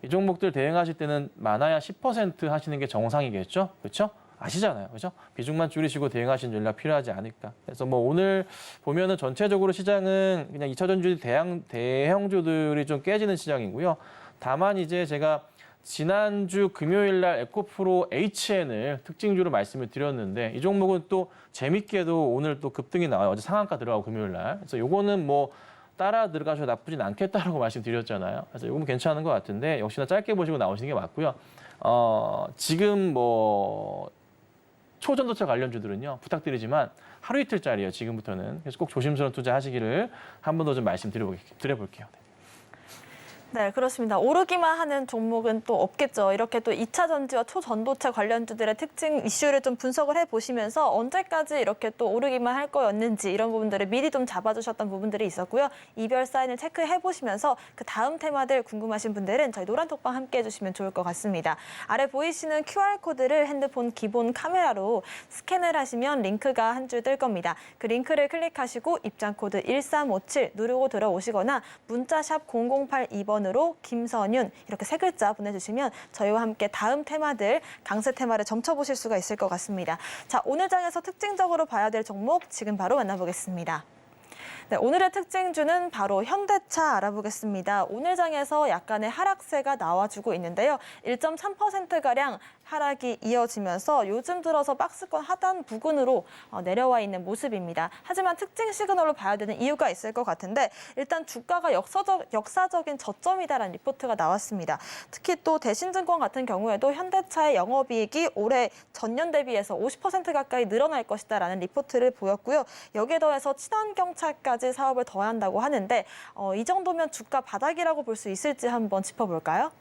이 종목들 대응하실 때는 많아야 10% 하시는 게 정상이겠죠? 그렇죠? 아시잖아요. 그렇죠? 비중만 줄이시고 대응하시는 전략 필요하지 않을까. 그래서 뭐 오늘 보면은 전체적으로 시장은 그냥 2차전지 대형주들이 좀 깨지는 시장이고요. 다만 이제 제가 지난주 금요일 날 에코프로 HN을 특징주로 말씀을 드렸는데 이 종목은 또 재밌게도 오늘 또 급등이 나와요. 어제 상한가 들어가고 금요일 날. 그래서 요거는 뭐 따라 들어가셔도 나쁘진 않겠다라고 말씀드렸잖아요. 그래서 이건 괜찮은 것 같은데 역시나 짧게 보시고 나오시는 게 맞고요. 지금 뭐 초전도체 관련주들은요. 부탁드리지만 하루 이틀짜리예요. 지금부터는. 그래서 꼭 조심스러운 투자하시기를 한 번 더 좀 말씀드려볼게요. 네, 그렇습니다. 오르기만 하는 종목은 또 없겠죠. 이렇게 또 2차 전지와 초전도체 관련주들의 특징 이슈를 좀 분석을 해보시면서 언제까지 이렇게 또 오르기만 할 거였는지 이런 부분들을 미리 좀 잡아주셨던 부분들이 있었고요. 이별 사인을 체크해보시면서 그 다음 테마들 궁금하신 분들은 저희 노란톡방 함께 해주시면 좋을 것 같습니다. 아래 보이시는 QR코드를 핸드폰 기본 카메라로 스캔을 하시면 링크가 한 줄 뜰 겁니다. 그 링크를 클릭하시고 입장코드 1357 누르고 들어오시거나 문자샵 0082번 으로 김선윤 이렇게 3글자 보내주시면 저희와 함께 다음 테마들 강세 테마를 점쳐보실 수가 있을 것 같습니다. 자, 오늘 장에서 특징적으로 봐야 될 종목 지금 바로 만나보겠습니다. 네, 오늘의 특징주는 바로 현대차 알아보겠습니다. 오늘 장에서 약간의 하락세가 나와주고 있는데요. 1.3%가량 하락이 이어지면서 요즘 들어서 박스권 하단 부근으로 내려와 있는 모습입니다. 하지만 특징 시그널로 봐야 되는 이유가 있을 것 같은데 일단 주가가 역사적인 저점이다라는 리포트가 나왔습니다. 특히 또 대신증권 같은 경우에도 현대차의 영업이익이 올해 전년 대비해서 50% 가까이 늘어날 것이다라는 리포트를 보였고요. 여기에 더해서 친환경차까지 사업을 더한다고 하는데 이 정도면 주가 바닥이라고 볼 수 있을지 한번 짚어볼까요?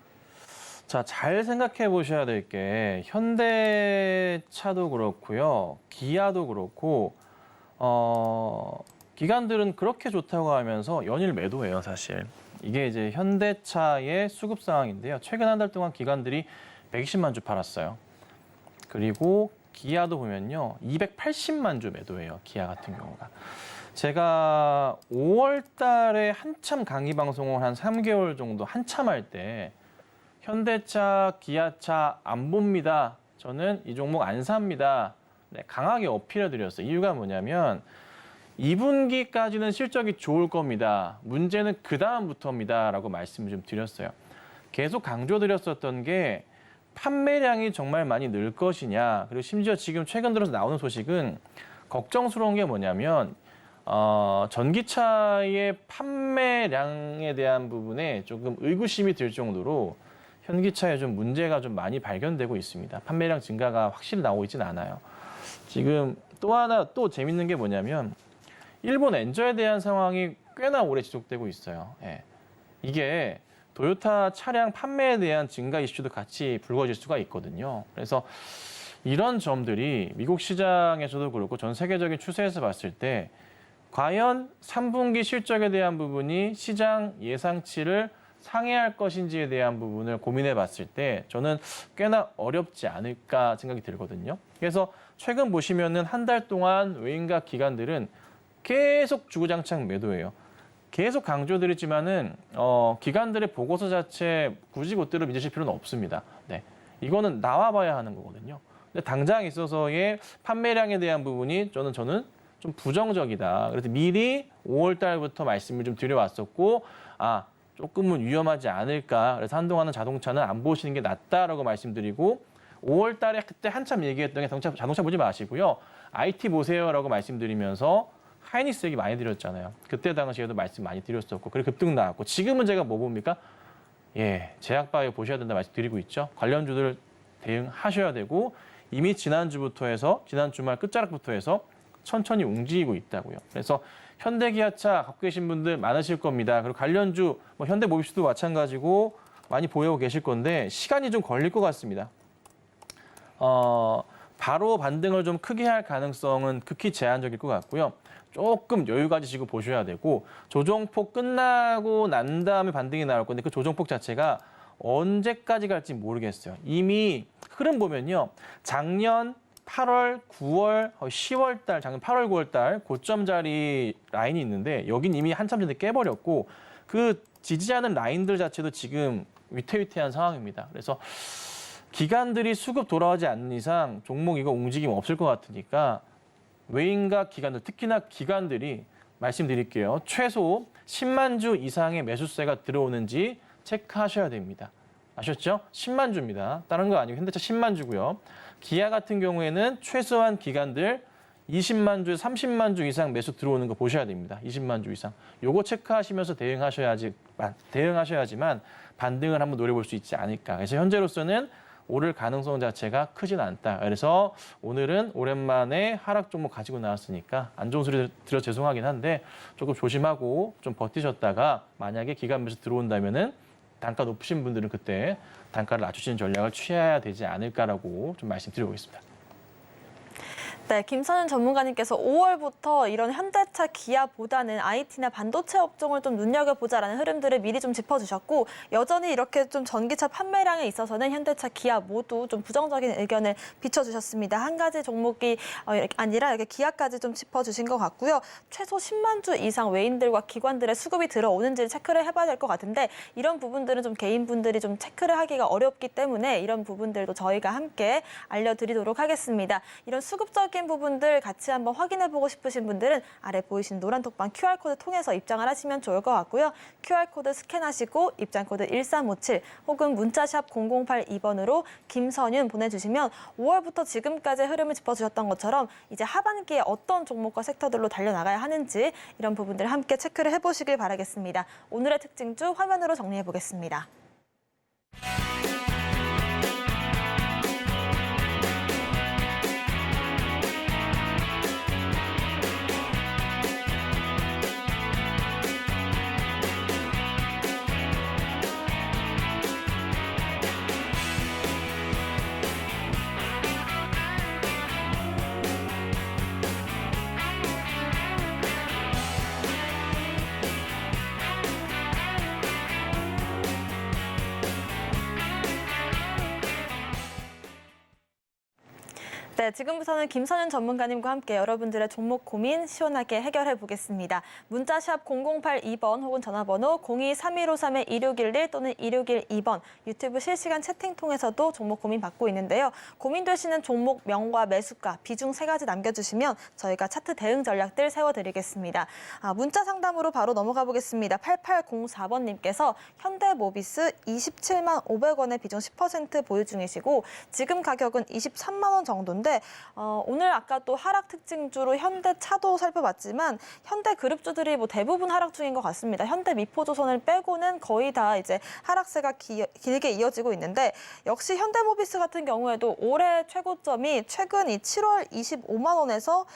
자, 잘 생각해 보셔야 될 게 현대차도 그렇고요. 기아도 그렇고 기관들은 그렇게 좋다고 하면서 연일 매도해요, 사실. 이게 이제 현대차의 수급 상황인데요. 최근 한 달 동안 기관들이 120만 주 팔았어요. 그리고 기아도 보면요. 280만 주 매도해요, 기아 같은 경우가. 제가 5월 달에 한참 강의 방송을 한 3개월 정도 한참 할 때 현대차, 기아차 안 봅니다. 저는 이 종목 안 삽니다. 네, 강하게 어필해드렸어요. 이유가 뭐냐면 2분기까지는 실적이 좋을 겁니다. 문제는 그 다음부터입니다. 라고 말씀을 좀 드렸어요. 계속 강조드렸었던 게 판매량이 정말 많이 늘 것이냐. 그리고 심지어 지금 최근 들어서 나오는 소식은 걱정스러운 게 뭐냐면 전기차의 판매량에 대한 부분에 조금 의구심이 들 정도로 현기차에 좀 문제가 좀 많이 발견되고 있습니다. 판매량 증가가 확실히 나오고 있지는 않아요. 지금 또 하나 또 재밌는 게 뭐냐면 일본 엔저에 대한 상황이 꽤나 오래 지속되고 있어요. 예. 이게 도요타 차량 판매에 대한 증가 이슈도 같이 불거질 수가 있거든요. 그래서 이런 점들이 미국 시장에서도 그렇고 전 세계적인 추세에서 봤을 때 과연 3분기 실적에 대한 부분이 시장 예상치를 상회할 것인지에 대한 부분을 고민해 봤을 때 저는 꽤나 어렵지 않을까 생각이 들거든요. 그래서 최근 보시면은 한 달 동안 외인과 기관들은 계속 주구장창 매도해요. 계속 강조드리지만은 기관들의 보고서 자체 굳이 그것들을 믿으실 필요는 없습니다. 네, 이거는 나와봐야 하는 거거든요. 근데 당장 있어서의 판매량에 대한 부분이 저는 좀 부정적이다. 그래서 미리 5월 달부터 말씀을 좀 드려왔었고 조금은 위험하지 않을까. 그래서 한동안은 자동차는 안 보시는 게 낫다라고 말씀드리고 5월 달에 그때 한참 얘기했던 게 자동차 보지 마시고요. IT 보세요라고 말씀드리면서 하이닉스 얘기 많이 드렸잖아요. 그때 당시에도 말씀 많이 드렸었고 그리고 급등 나왔고 지금은 제가 뭐 봅니까? 제약바이오 보셔야 된다 말씀드리고 있죠. 관련주들 대응하셔야 되고 이미 지난 주말 끝자락부터 해서 천천히 움직이고 있다고요. 그래서 현대기아차 갖고 계신 분들 많으실 겁니다. 그리고 관련주, 뭐 현대모비스도 마찬가지고 많이 보유하고 계실 건데 시간이 좀 걸릴 것 같습니다. 바로 반등을 좀 크게 할 가능성은 극히 제한적일 것 같고요. 조금 여유 가지시고 보셔야 되고 조정폭 끝나고 난 다음에 반등이 나올 건데 그 조정폭 자체가 언제까지 갈지 모르겠어요. 이미 흐름 보면요. 작년 8월, 9월, 10월 달, 작년 8월, 9월 달 고점 자리 라인이 있는데 여긴 이미 한참 전에 깨버렸고 그 지지하는 라인들 자체도 지금 위태위태한 상황입니다. 그래서 기관들이 수급 돌아오지 않는 이상 종목 이거 움직임 없을 것 같으니까 외인과 기관들, 특히나 기관들이 말씀드릴게요. 최소 10만 주 이상의 매수세가 들어오는지 체크하셔야 됩니다. 아셨죠? 10만 주입니다. 다른 거 아니고 현대차 10만 주고요. 기아 같은 경우에는 최소한 기관들 20만 주, 30만 주 이상 매수 들어오는 거 보셔야 됩니다. 20만 주 이상. 요거 체크하시면서 대응하셔야지만 반등을 한번 노려볼 수 있지 않을까. 그래서 현재로서는 오를 가능성 자체가 크진 않다. 그래서 오늘은 오랜만에 하락 종목 가지고 나왔으니까 안 좋은 소리 들어 죄송하긴 한데 조금 조심하고 좀 버티셨다가 만약에 기관 매수 들어온다면은 단가 높으신 분들은 그때 단가를 낮추시는 전략을 취해야 되지 않을까라고 좀 말씀드리고 있습니다. 네, 김선윤 전문가님께서 5월부터 이런 현대차, 기아보다는 IT나 반도체 업종을 좀 눈여겨보자라는 흐름들을 미리 좀 짚어주셨고 여전히 이렇게 좀 전기차 판매량에 있어서는 현대차, 기아 모두 좀 부정적인 의견을 비춰주셨습니다. 한 가지 종목이 아니라 이렇게 기아까지 좀 짚어주신 것 같고요. 최소 10만 주 이상 외인들과 기관들의 수급이 들어오는지를 체크를 해봐야 될 것 같은데 이런 부분들은 좀 개인분들이 좀 체크를 하기가 어렵기 때문에 이런 부분들도 저희가 함께 알려드리도록 하겠습니다. 이런 수급적인 부분들 같이 한번 확인해보고 싶으신 분들은 아래 보이시는 노란 톡방 QR코드 통해서 입장을 하시면 좋을 것 같고요. QR코드 스캔하시고 입장코드 1357 혹은 문자샵 0082번으로 김선윤 보내주시면 5월부터 지금까지 흐름을 짚어주셨던 것처럼 이제 하반기에 어떤 종목과 섹터들로 달려나가야 하는지 이런 부분들 함께 체크를 해보시길 바라겠습니다. 오늘의 특징주 화면으로 정리해보겠습니다. 네, 지금부터는 김선윤 전문가님과 함께 여러분들의 종목 고민 시원하게 해결해 보겠습니다. 문자샵 0082번 혹은 전화번호 023153-2611 또는 2612번 유튜브 실시간 채팅 통해서도 종목 고민 받고 있는데요. 고민되시는 종목 명과 매수가, 비중 3가지 남겨주시면 저희가 차트 대응 전략들 세워드리겠습니다. 문자 상담으로 바로 넘어가 보겠습니다. 8804번님께서 현대모비스 27만 500원의 비중 10% 보유 중이시고 지금 가격은 23만 원 정도인데 오늘 아까 또 하락 특징주로 현대차도 살펴봤지만 현대그룹주들이 뭐 대부분 하락 중인 것 같습니다. 현대미포조선을 빼고는 거의 다 이제 하락세가 길게 이어지고 있는데 역시 현대모비스 같은 경우에도 올해 최고점이 최근 이 7월 25만 원에서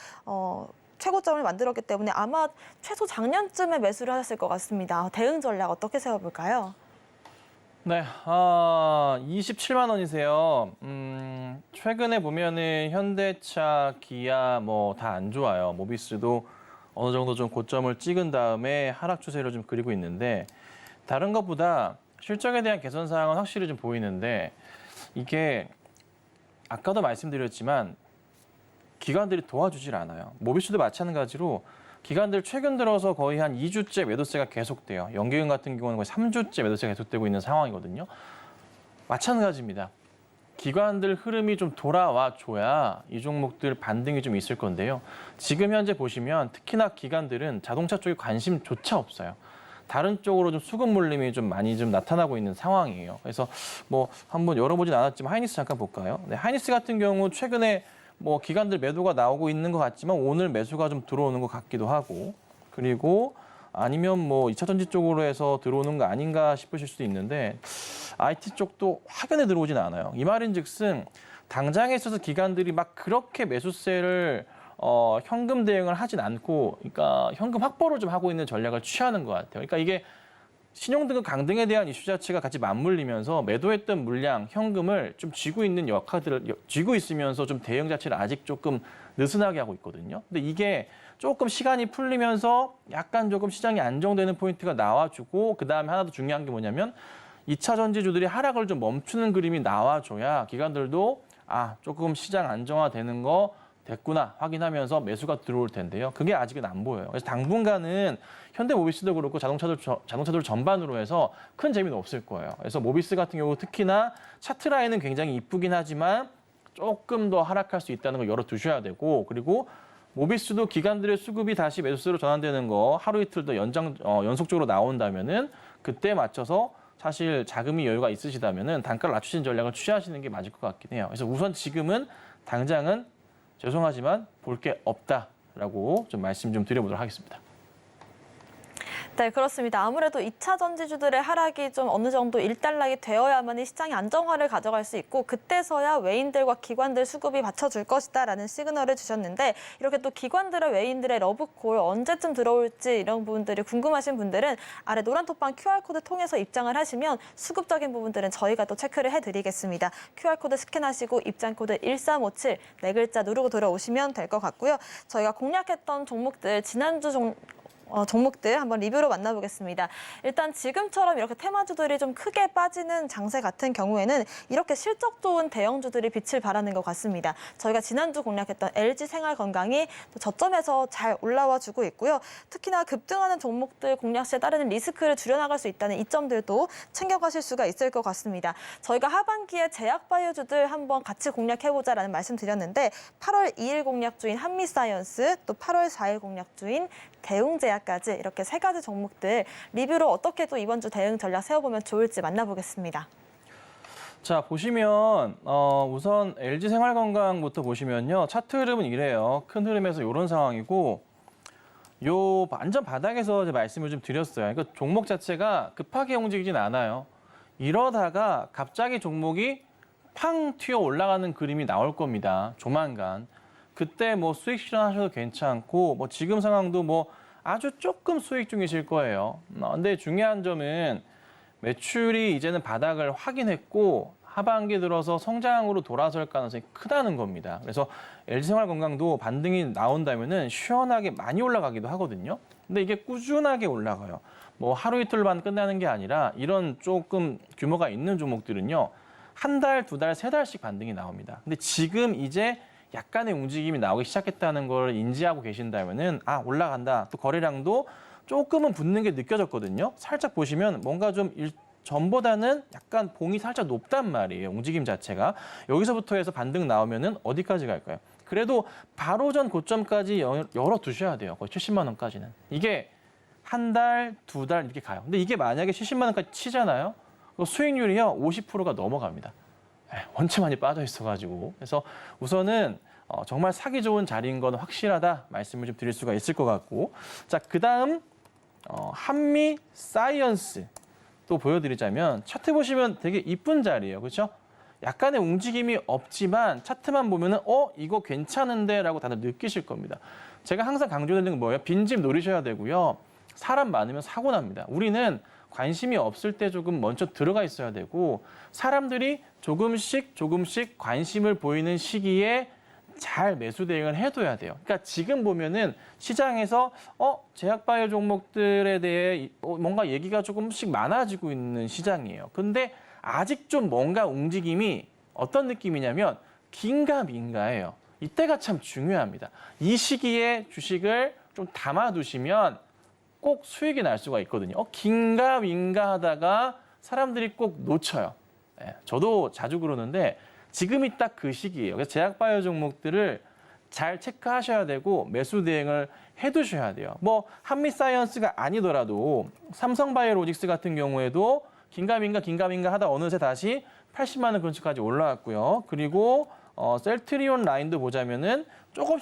최고점을 만들었기 때문에 아마 최소 작년쯤에 매수를 하셨을 것 같습니다. 대응 전략 어떻게 세워볼까요? 네, 27만 원이세요. 최근에 보면은 현대차, 기아 뭐 다 안 좋아요. 모비스도 어느 정도 좀 고점을 찍은 다음에 하락 추세를 좀 그리고 있는데 다른 것보다 실적에 대한 개선 사항은 확실히 좀 보이는데 이게 아까도 말씀드렸지만 기관들이 도와주질 않아요. 모비스도 마찬가지로 기관들 최근 들어서 거의 한 2주째 매도세가 계속돼요. 연계금 같은 경우는 거의 3주째 매도세가 계속되고 있는 상황이거든요. 마찬가지입니다. 기관들 흐름이 좀 돌아와 줘야 이 종목들 반등이 좀 있을 건데요. 지금 현재 보시면 특히나 기관들은 자동차 쪽에 관심조차 없어요. 다른 쪽으로 좀 수급 몰림이 좀 많이 좀 나타나고 있는 상황이에요. 그래서 뭐 한번 열어보진 않았지만 하이닉스 잠깐 볼까요? 네, 하이닉스 같은 경우 최근에 뭐 기관들 매도가 나오고 있는 것 같지만 오늘 매수가 좀 들어오는 것 같기도 하고 그리고 아니면 뭐 2차 전지 쪽으로 해서 들어오는 거 아닌가 싶으실 수도 있는데 IT 쪽도 확연히 들어오진 않아요. 이 말인즉슨 당장에 있어서 기관들이 막 그렇게 매수세를 현금 대응을 하진 않고, 그러니까 현금 확보를 좀 하고 있는 전략을 취하는 것 같아요. 그러니까 이게 신용등급 강등에 대한 이슈 자체가 같이 맞물리면서 매도했던 물량, 현금을 좀 쥐고 있는 역할들을 쥐고 있으면서 좀 대응 자체를 아직 조금 느슨하게 하고 있거든요. 근데 이게 조금 시간이 풀리면서 약간 조금 시장이 안정되는 포인트가 나와주고, 그다음에 하나 더 중요한 게 뭐냐면 2차 전지주들이 하락을 좀 멈추는 그림이 나와줘야 기관들도 조금 시장 안정화되는 거 됐구나 확인하면서 매수가 들어올 텐데요. 그게 아직은 안 보여요. 그래서 당분간은 현대모비스도 그렇고 자동차들 전반으로 해서 큰 재미는 없을 거예요. 그래서 모비스 같은 경우 특히나 차트 라인은 굉장히 이쁘긴 하지만 조금 더 하락할 수 있다는 걸 열어두셔야 되고, 그리고 모비스도 기관들의 수급이 다시 매수세로 전환되는 거 하루 이틀 더 연속적으로 나온다면은 그때 맞춰서 사실 자금이 여유가 있으시다면은 단가를 낮추신 전략을 취하시는 게 맞을 것 같긴 해요. 그래서 우선 지금은 당장은 죄송하지만 볼 게 없다라고 좀 말씀 좀 드려보도록 하겠습니다. 네, 그렇습니다. 아무래도 2차 전지주들의 하락이 좀 어느 정도 일단락이 되어야만 이 시장이 안정화를 가져갈 수 있고, 그때서야 외인들과 기관들 수급이 받쳐줄 것이다라는 시그널을 주셨는데, 이렇게 또 기관들과 외인들의 러브콜 언제쯤 들어올지 이런 부분들이 궁금하신 분들은 아래 노란 톡방 QR코드 통해서 입장을 하시면 수급적인 부분들은 저희가 또 체크를 해드리겠습니다. QR코드 스캔하시고 입장코드 1357 네 글자 누르고 들어오시면 될 것 같고요. 저희가 공략했던 종목들 지난주 종목들 한번 리뷰로 만나보겠습니다. 일단 지금처럼 이렇게 테마주들이 좀 크게 빠지는 장세 같은 경우에는 이렇게 실적 좋은 대형주들이 빛을 발하는 것 같습니다. 저희가 지난주 공략했던 LG생활건강이 또 저점에서 잘 올라와 주고 있고요. 특히나 급등하는 종목들 공략 시에 따르는 리스크를 줄여나갈 수 있다는 이점들도 챙겨가실 수가 있을 것 같습니다. 저희가 하반기에 제약바이오주들 한번 같이 공략해보자라는 말씀 드렸는데 8월 2일 공략주인 한미사이언스, 또 8월 4일 공략주인 대웅제약까지 이렇게 세 가지 종목들 리뷰로 어떻게 또 이번 주 대응 전략 세워보면 좋을지 만나보겠습니다. 자, 보시면 우선 LG생활건강부터 보시면요. 차트 흐름은 이래요. 큰 흐름에서 이런 상황이고, 요 완전 바닥에서 이제 말씀을 좀 드렸어요. 그러니까 종목 자체가 급하게 움직이진 않아요. 이러다가 갑자기 종목이 팡 튀어 올라가는 그림이 나올 겁니다. 조만간. 그때 뭐 수익 실현하셔도 괜찮고, 뭐 지금 상황도 뭐 아주 조금 수익 중이실 거예요. 근데 중요한 점은 매출이 이제는 바닥을 확인했고 하반기 들어서 성장으로 돌아설 가능성이 크다는 겁니다. 그래서 LG생활건강도 반등이 나온다면은 시원하게 많이 올라가기도 하거든요. 근데 이게 꾸준하게 올라가요. 뭐 하루 이틀만 끝나는 게 아니라 이런 조금 규모가 있는 종목들은요. 한 달, 두 달, 세 달씩 반등이 나옵니다. 근데 지금 이제 약간의 움직임이 나오기 시작했다는 걸 인지하고 계신다면은 올라간다. 또 거래량도 조금은 붙는 게 느껴졌거든요. 살짝 보시면 뭔가 좀 전보다는 약간 봉이 살짝 높단 말이에요. 움직임 자체가. 여기서부터 해서 반등 나오면은 어디까지 갈까요? 그래도 바로 전 고점까지 열어두셔야 돼요. 거의 70만 원까지는. 이게 한 달, 두 달 이렇게 가요. 근데 이게 만약에 70만 원까지 치잖아요. 수익률이요 50%가 넘어갑니다. 원체 많이 빠져 있어가지고. 그래서 우선은 정말 사기 좋은 자리인 건 확실하다 말씀을 좀 드릴 수가 있을 것 같고. 자, 그다음 한미 사이언스 또 보여드리자면 차트 보시면 되게 이쁜 자리예요. 그렇죠? 약간의 움직임이 없지만 차트만 보면은 이거 괜찮은데라고 다들 느끼실 겁니다. 제가 항상 강조드리는 건 뭐예요? 빈집 노리셔야 되고요. 사람 많으면 사고 납니다. 우리는 관심이 없을 때 조금 먼저 들어가 있어야 되고, 사람들이 조금씩 관심을 보이는 시기에 잘 매수 대응을 해둬야 돼요. 그러니까 지금 보면은 시장에서 제약바이오 종목들에 대해 뭔가 얘기가 조금씩 많아지고 있는 시장이에요. 근데 아직 좀 뭔가 움직임이 어떤 느낌이냐면 긴가민가예요. 이때가 참 중요합니다. 이 시기에 주식을 좀 담아두시면 꼭 수익이 날 수가 있거든요. 긴가민가 하다가 사람들이 꼭 놓쳐요. 저도 자주 그러는데 지금이 딱 그 시기예요. 그래서 제약바이오 종목들을 잘 체크하셔야 되고 매수 대응을 해두셔야 돼요. 뭐 한미사이언스가 아니더라도 삼성바이오로직스 같은 경우에도 긴가민가 하다 어느새 다시 80만 원 근처까지 올라왔고요. 그리고 셀트리온 라인도 보자면은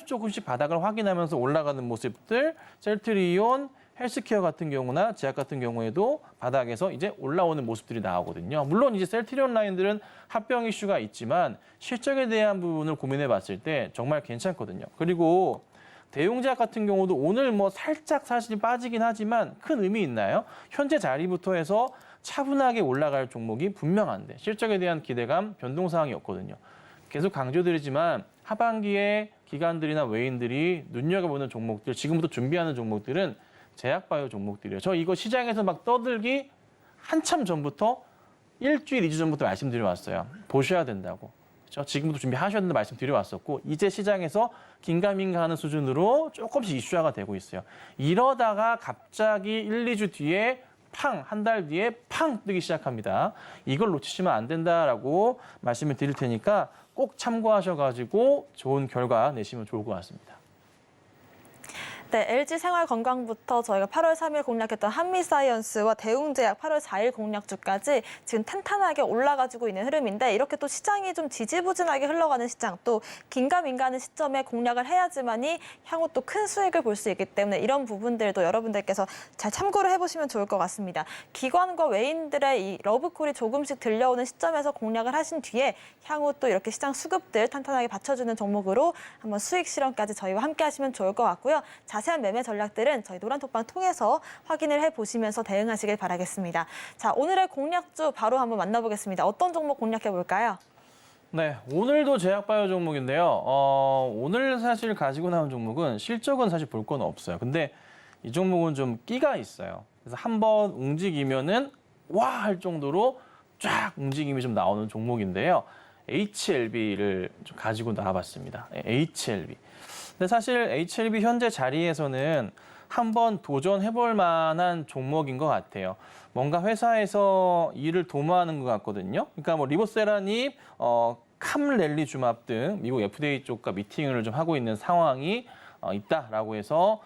조금씩 바닥을 확인하면서 올라가는 모습들, 셀트리온, 헬스케어 같은 경우나 제약 같은 경우에도 바닥에서 이제 올라오는 모습들이 나오거든요. 물론 이제 셀트리온 라인들은 합병 이슈가 있지만 실적에 대한 부분을 고민해 봤을 때 정말 괜찮거든요. 그리고 대용제약 같은 경우도 오늘 뭐 살짝 사실 빠지긴 하지만 큰 의미 있나요? 현재 자리부터 해서 차분하게 올라갈 종목이 분명한데 실적에 대한 기대감 변동사항이 없거든요. 계속 강조드리지만 하반기에 기관들이나 외인들이 눈여겨보는 종목들, 지금부터 준비하는 종목들은 제약바이오 종목들이에요. 저 이거 시장에서 막 떠들기 한참 전부터 일주일, 2주 전부터 말씀드려왔어요. 보셔야 된다고. 그렇죠? 지금부터 준비하셔야 된다고 말씀드려왔었고 이제 시장에서 긴가민가 하는 수준으로 조금씩 이슈화가 되고 있어요. 이러다가 갑자기 1, 2주 뒤에 팡, 한 달 뒤에 팡 뜨기 시작합니다. 이걸 놓치시면 안 된다라고 말씀을 드릴 테니까 꼭 참고하셔가지고 좋은 결과 내시면 좋을 것 같습니다. 네, LG생활건강부터 저희가 8월 3일 공략했던 한미사이언스와 대웅제약 8월 4일 공략주까지 지금 탄탄하게 올라가지고 있는 흐름인데 이렇게 또 시장이 좀 지지부진하게 흘러가는 시장 또 긴가민가하는 시점에 공략을 해야지만이 향후 또 큰 수익을 볼 수 있기 때문에 이런 부분들도 여러분들께서 잘 참고를 해보시면 좋을 것 같습니다. 기관과 외인들의 이 러브콜이 조금씩 들려오는 시점에서 공략을 하신 뒤에 향후 또 이렇게 시장 수급들 탄탄하게 받쳐주는 종목으로 한번 수익 실현까지 저희와 함께 하시면 좋을 것 같고요. 자세한 매매 전략들은 저희 노란톡방 통해서 확인을 해보시면서 대응하시길 바라겠습니다. 자, 오늘의 공략주 바로 한번 만나보겠습니다. 어떤 종목 공략해볼까요? 네, 오늘도 제약바이오 종목인데요. 오늘 사실 가지고 나온 종목은 실적은 사실 볼 건 없어요. 근데 이 종목은 좀 끼가 있어요. 그래서 한번 움직이면은 와 할 정도로 쫙 움직임이 좀 나오는 종목인데요. HLB를 좀 가지고 나와봤습니다. HLB. 근데 사실 HLB 현재 자리에서는 한번 도전해볼 만한 종목인 것 같아요. 뭔가 회사에서 일을 도모하는 것 같거든요. 그러니까 뭐 리보세라님, 캄렐리주맙 등 미국 FDA 쪽과 미팅을 좀 하고 있는 상황이 있다라고 해서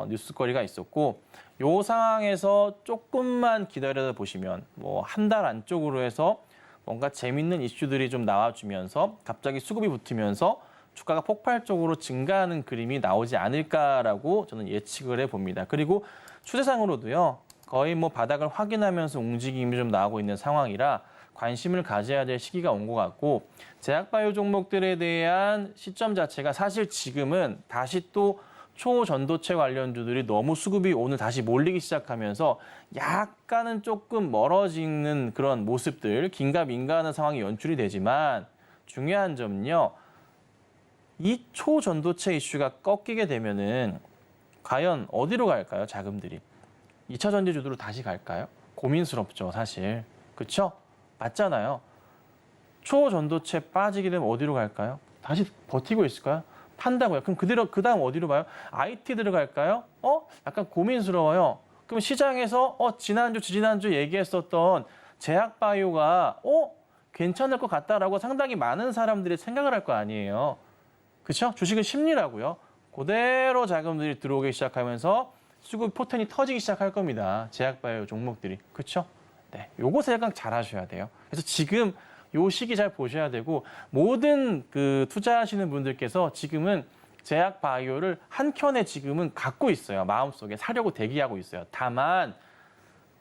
뉴스거리가 있었고 이 상황에서 조금만 기다려 보시면 뭐 한 달 안쪽으로 해서 뭔가 재밌는 이슈들이 좀 나와주면서 갑자기 수급이 붙으면서 주가가 폭발적으로 증가하는 그림이 나오지 않을까라고 저는 예측을 해봅니다. 그리고 추세상으로도요. 거의 뭐 바닥을 확인하면서 움직임이 좀 나오고 있는 상황이라 관심을 가져야 될 시기가 온 것 같고 제약바이오 종목들에 대한 시점 자체가 사실 지금은 다시 또 초전도체 관련주들이 너무 수급이 오늘 다시 몰리기 시작하면서 약간은 조금 멀어지는 그런 모습들, 긴가민가하는 상황이 연출이 되지만 중요한 점은요. 이 초전도체 이슈가 꺾이게 되면은 과연 어디로 갈까요? 자금들이. 2차 전지주도로 다시 갈까요? 고민스럽죠, 사실. 그렇죠? 맞잖아요. 초전도체 빠지게 되면 어디로 갈까요? 다시 버티고 있을까요? 판다고요. 그럼 그 다음 어디로 봐요? IT 들어갈까요? 약간 고민스러워요. 그럼 시장에서 지난주, 지지난주 얘기했었던 제약바이오가 괜찮을 것 같다라고 상당히 많은 사람들이 생각을 할 거 아니에요. 그렇죠? 주식은 심리라고요. 그대로 자금들이 들어오기 시작하면서 수급 포텐이 터지기 시작할 겁니다. 제약바이오 종목들이. 그렇죠? 네, 요거 생각 잘 하셔야 돼요. 그래서 지금 요 시기 잘 보셔야 되고 모든 그 투자하시는 분들께서 지금은 제약바이오를 한 켠에 지금은 갖고 있어요. 마음속에 사려고 대기하고 있어요. 다만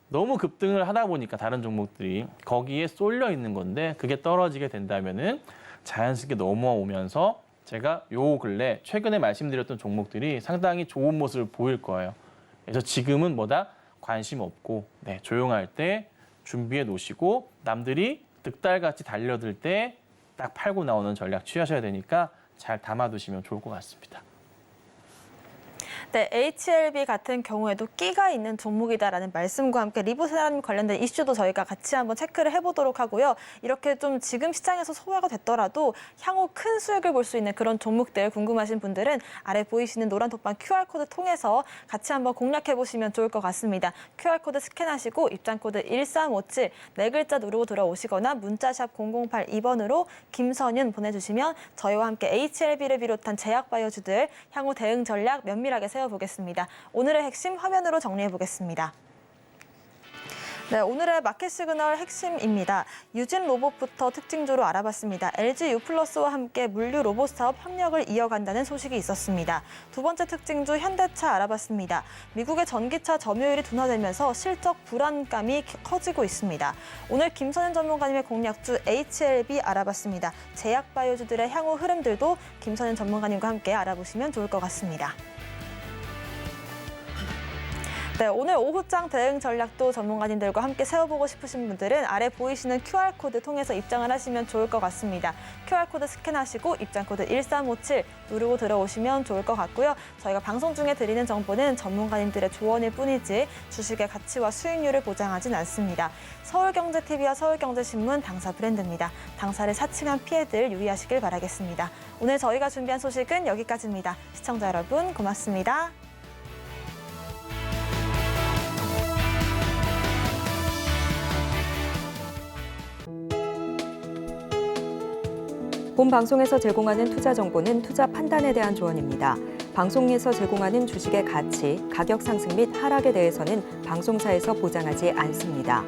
너무 급등을 하다 보니까 다른 종목들이 거기에 쏠려 있는 건데 그게 떨어지게 된다면은 자연스럽게 넘어오면서 제가 요 근래 최근에 말씀드렸던 종목들이 상당히 좋은 모습을 보일 거예요. 그래서 지금은 뭐다 관심 없고 조용할 때 준비해 놓으시고 남들이 득달같이 달려들 때 딱 팔고 나오는 전략 취하셔야 되니까 잘 담아두시면 좋을 것 같습니다. 네, HLB 같은 경우에도 끼가 있는 종목이다라는 말씀과 함께 리보세라님 관련된 이슈도 저희가 같이 한번 체크를 해보도록 하고요. 이렇게 좀 지금 시장에서 소화가 됐더라도 향후 큰 수익을 볼 수 있는 그런 종목들 궁금하신 분들은 아래 보이시는 노란톡방 QR코드 통해서 같이 한번 공략해보시면 좋을 것 같습니다. QR코드 스캔하시고 입장코드 1357 4글자 누르고 들어오시거나 문자샵 0082번으로 김선윤 보내주시면 저희와 함께 HLB를 비롯한 제약바이오주들 향후 대응 전략 면밀하게 세워보겠습니다. 오늘의 핵심 화면으로 정리해보겠습니다. 네, 오늘의 마켓 시그널 핵심입니다. 유진 로봇부터 특징주로 알아봤습니다. LG U+와 함께 물류 로봇 사업 협력을 이어간다는 소식이 있었습니다. 두 번째 특징주 현대차 알아봤습니다. 미국의 전기차 점유율이 둔화되면서 실적 불안감이 커지고 있습니다. 오늘 김선현 전문가님의 공략주 HLB 알아봤습니다. 제약바이오주들의 향후 흐름들도 김선현 전문가님과 함께 알아보시면 좋을 것 같습니다. 네, 오늘 오후장 대응 전략도 전문가님들과 함께 세워보고 싶으신 분들은 아래 보이시는 QR코드 통해서 입장을 하시면 좋을 것 같습니다. QR코드 스캔하시고 입장코드 1357 누르고 들어오시면 좋을 것 같고요. 저희가 방송 중에 드리는 정보는 전문가님들의 조언일 뿐이지 주식의 가치와 수익률을 보장하진 않습니다. 서울경제TV와 서울경제신문 당사 브랜드입니다. 당사를 사칭한 피해들 유의하시길 바라겠습니다. 오늘 저희가 준비한 소식은 여기까지입니다. 시청자 여러분 고맙습니다. 본 방송에서 제공하는 투자 정보는 투자 판단에 대한 조언입니다. 방송에서 제공하는 주식의 가치, 가격 상승 및 하락에 대해서는 방송사에서 보장하지 않습니다.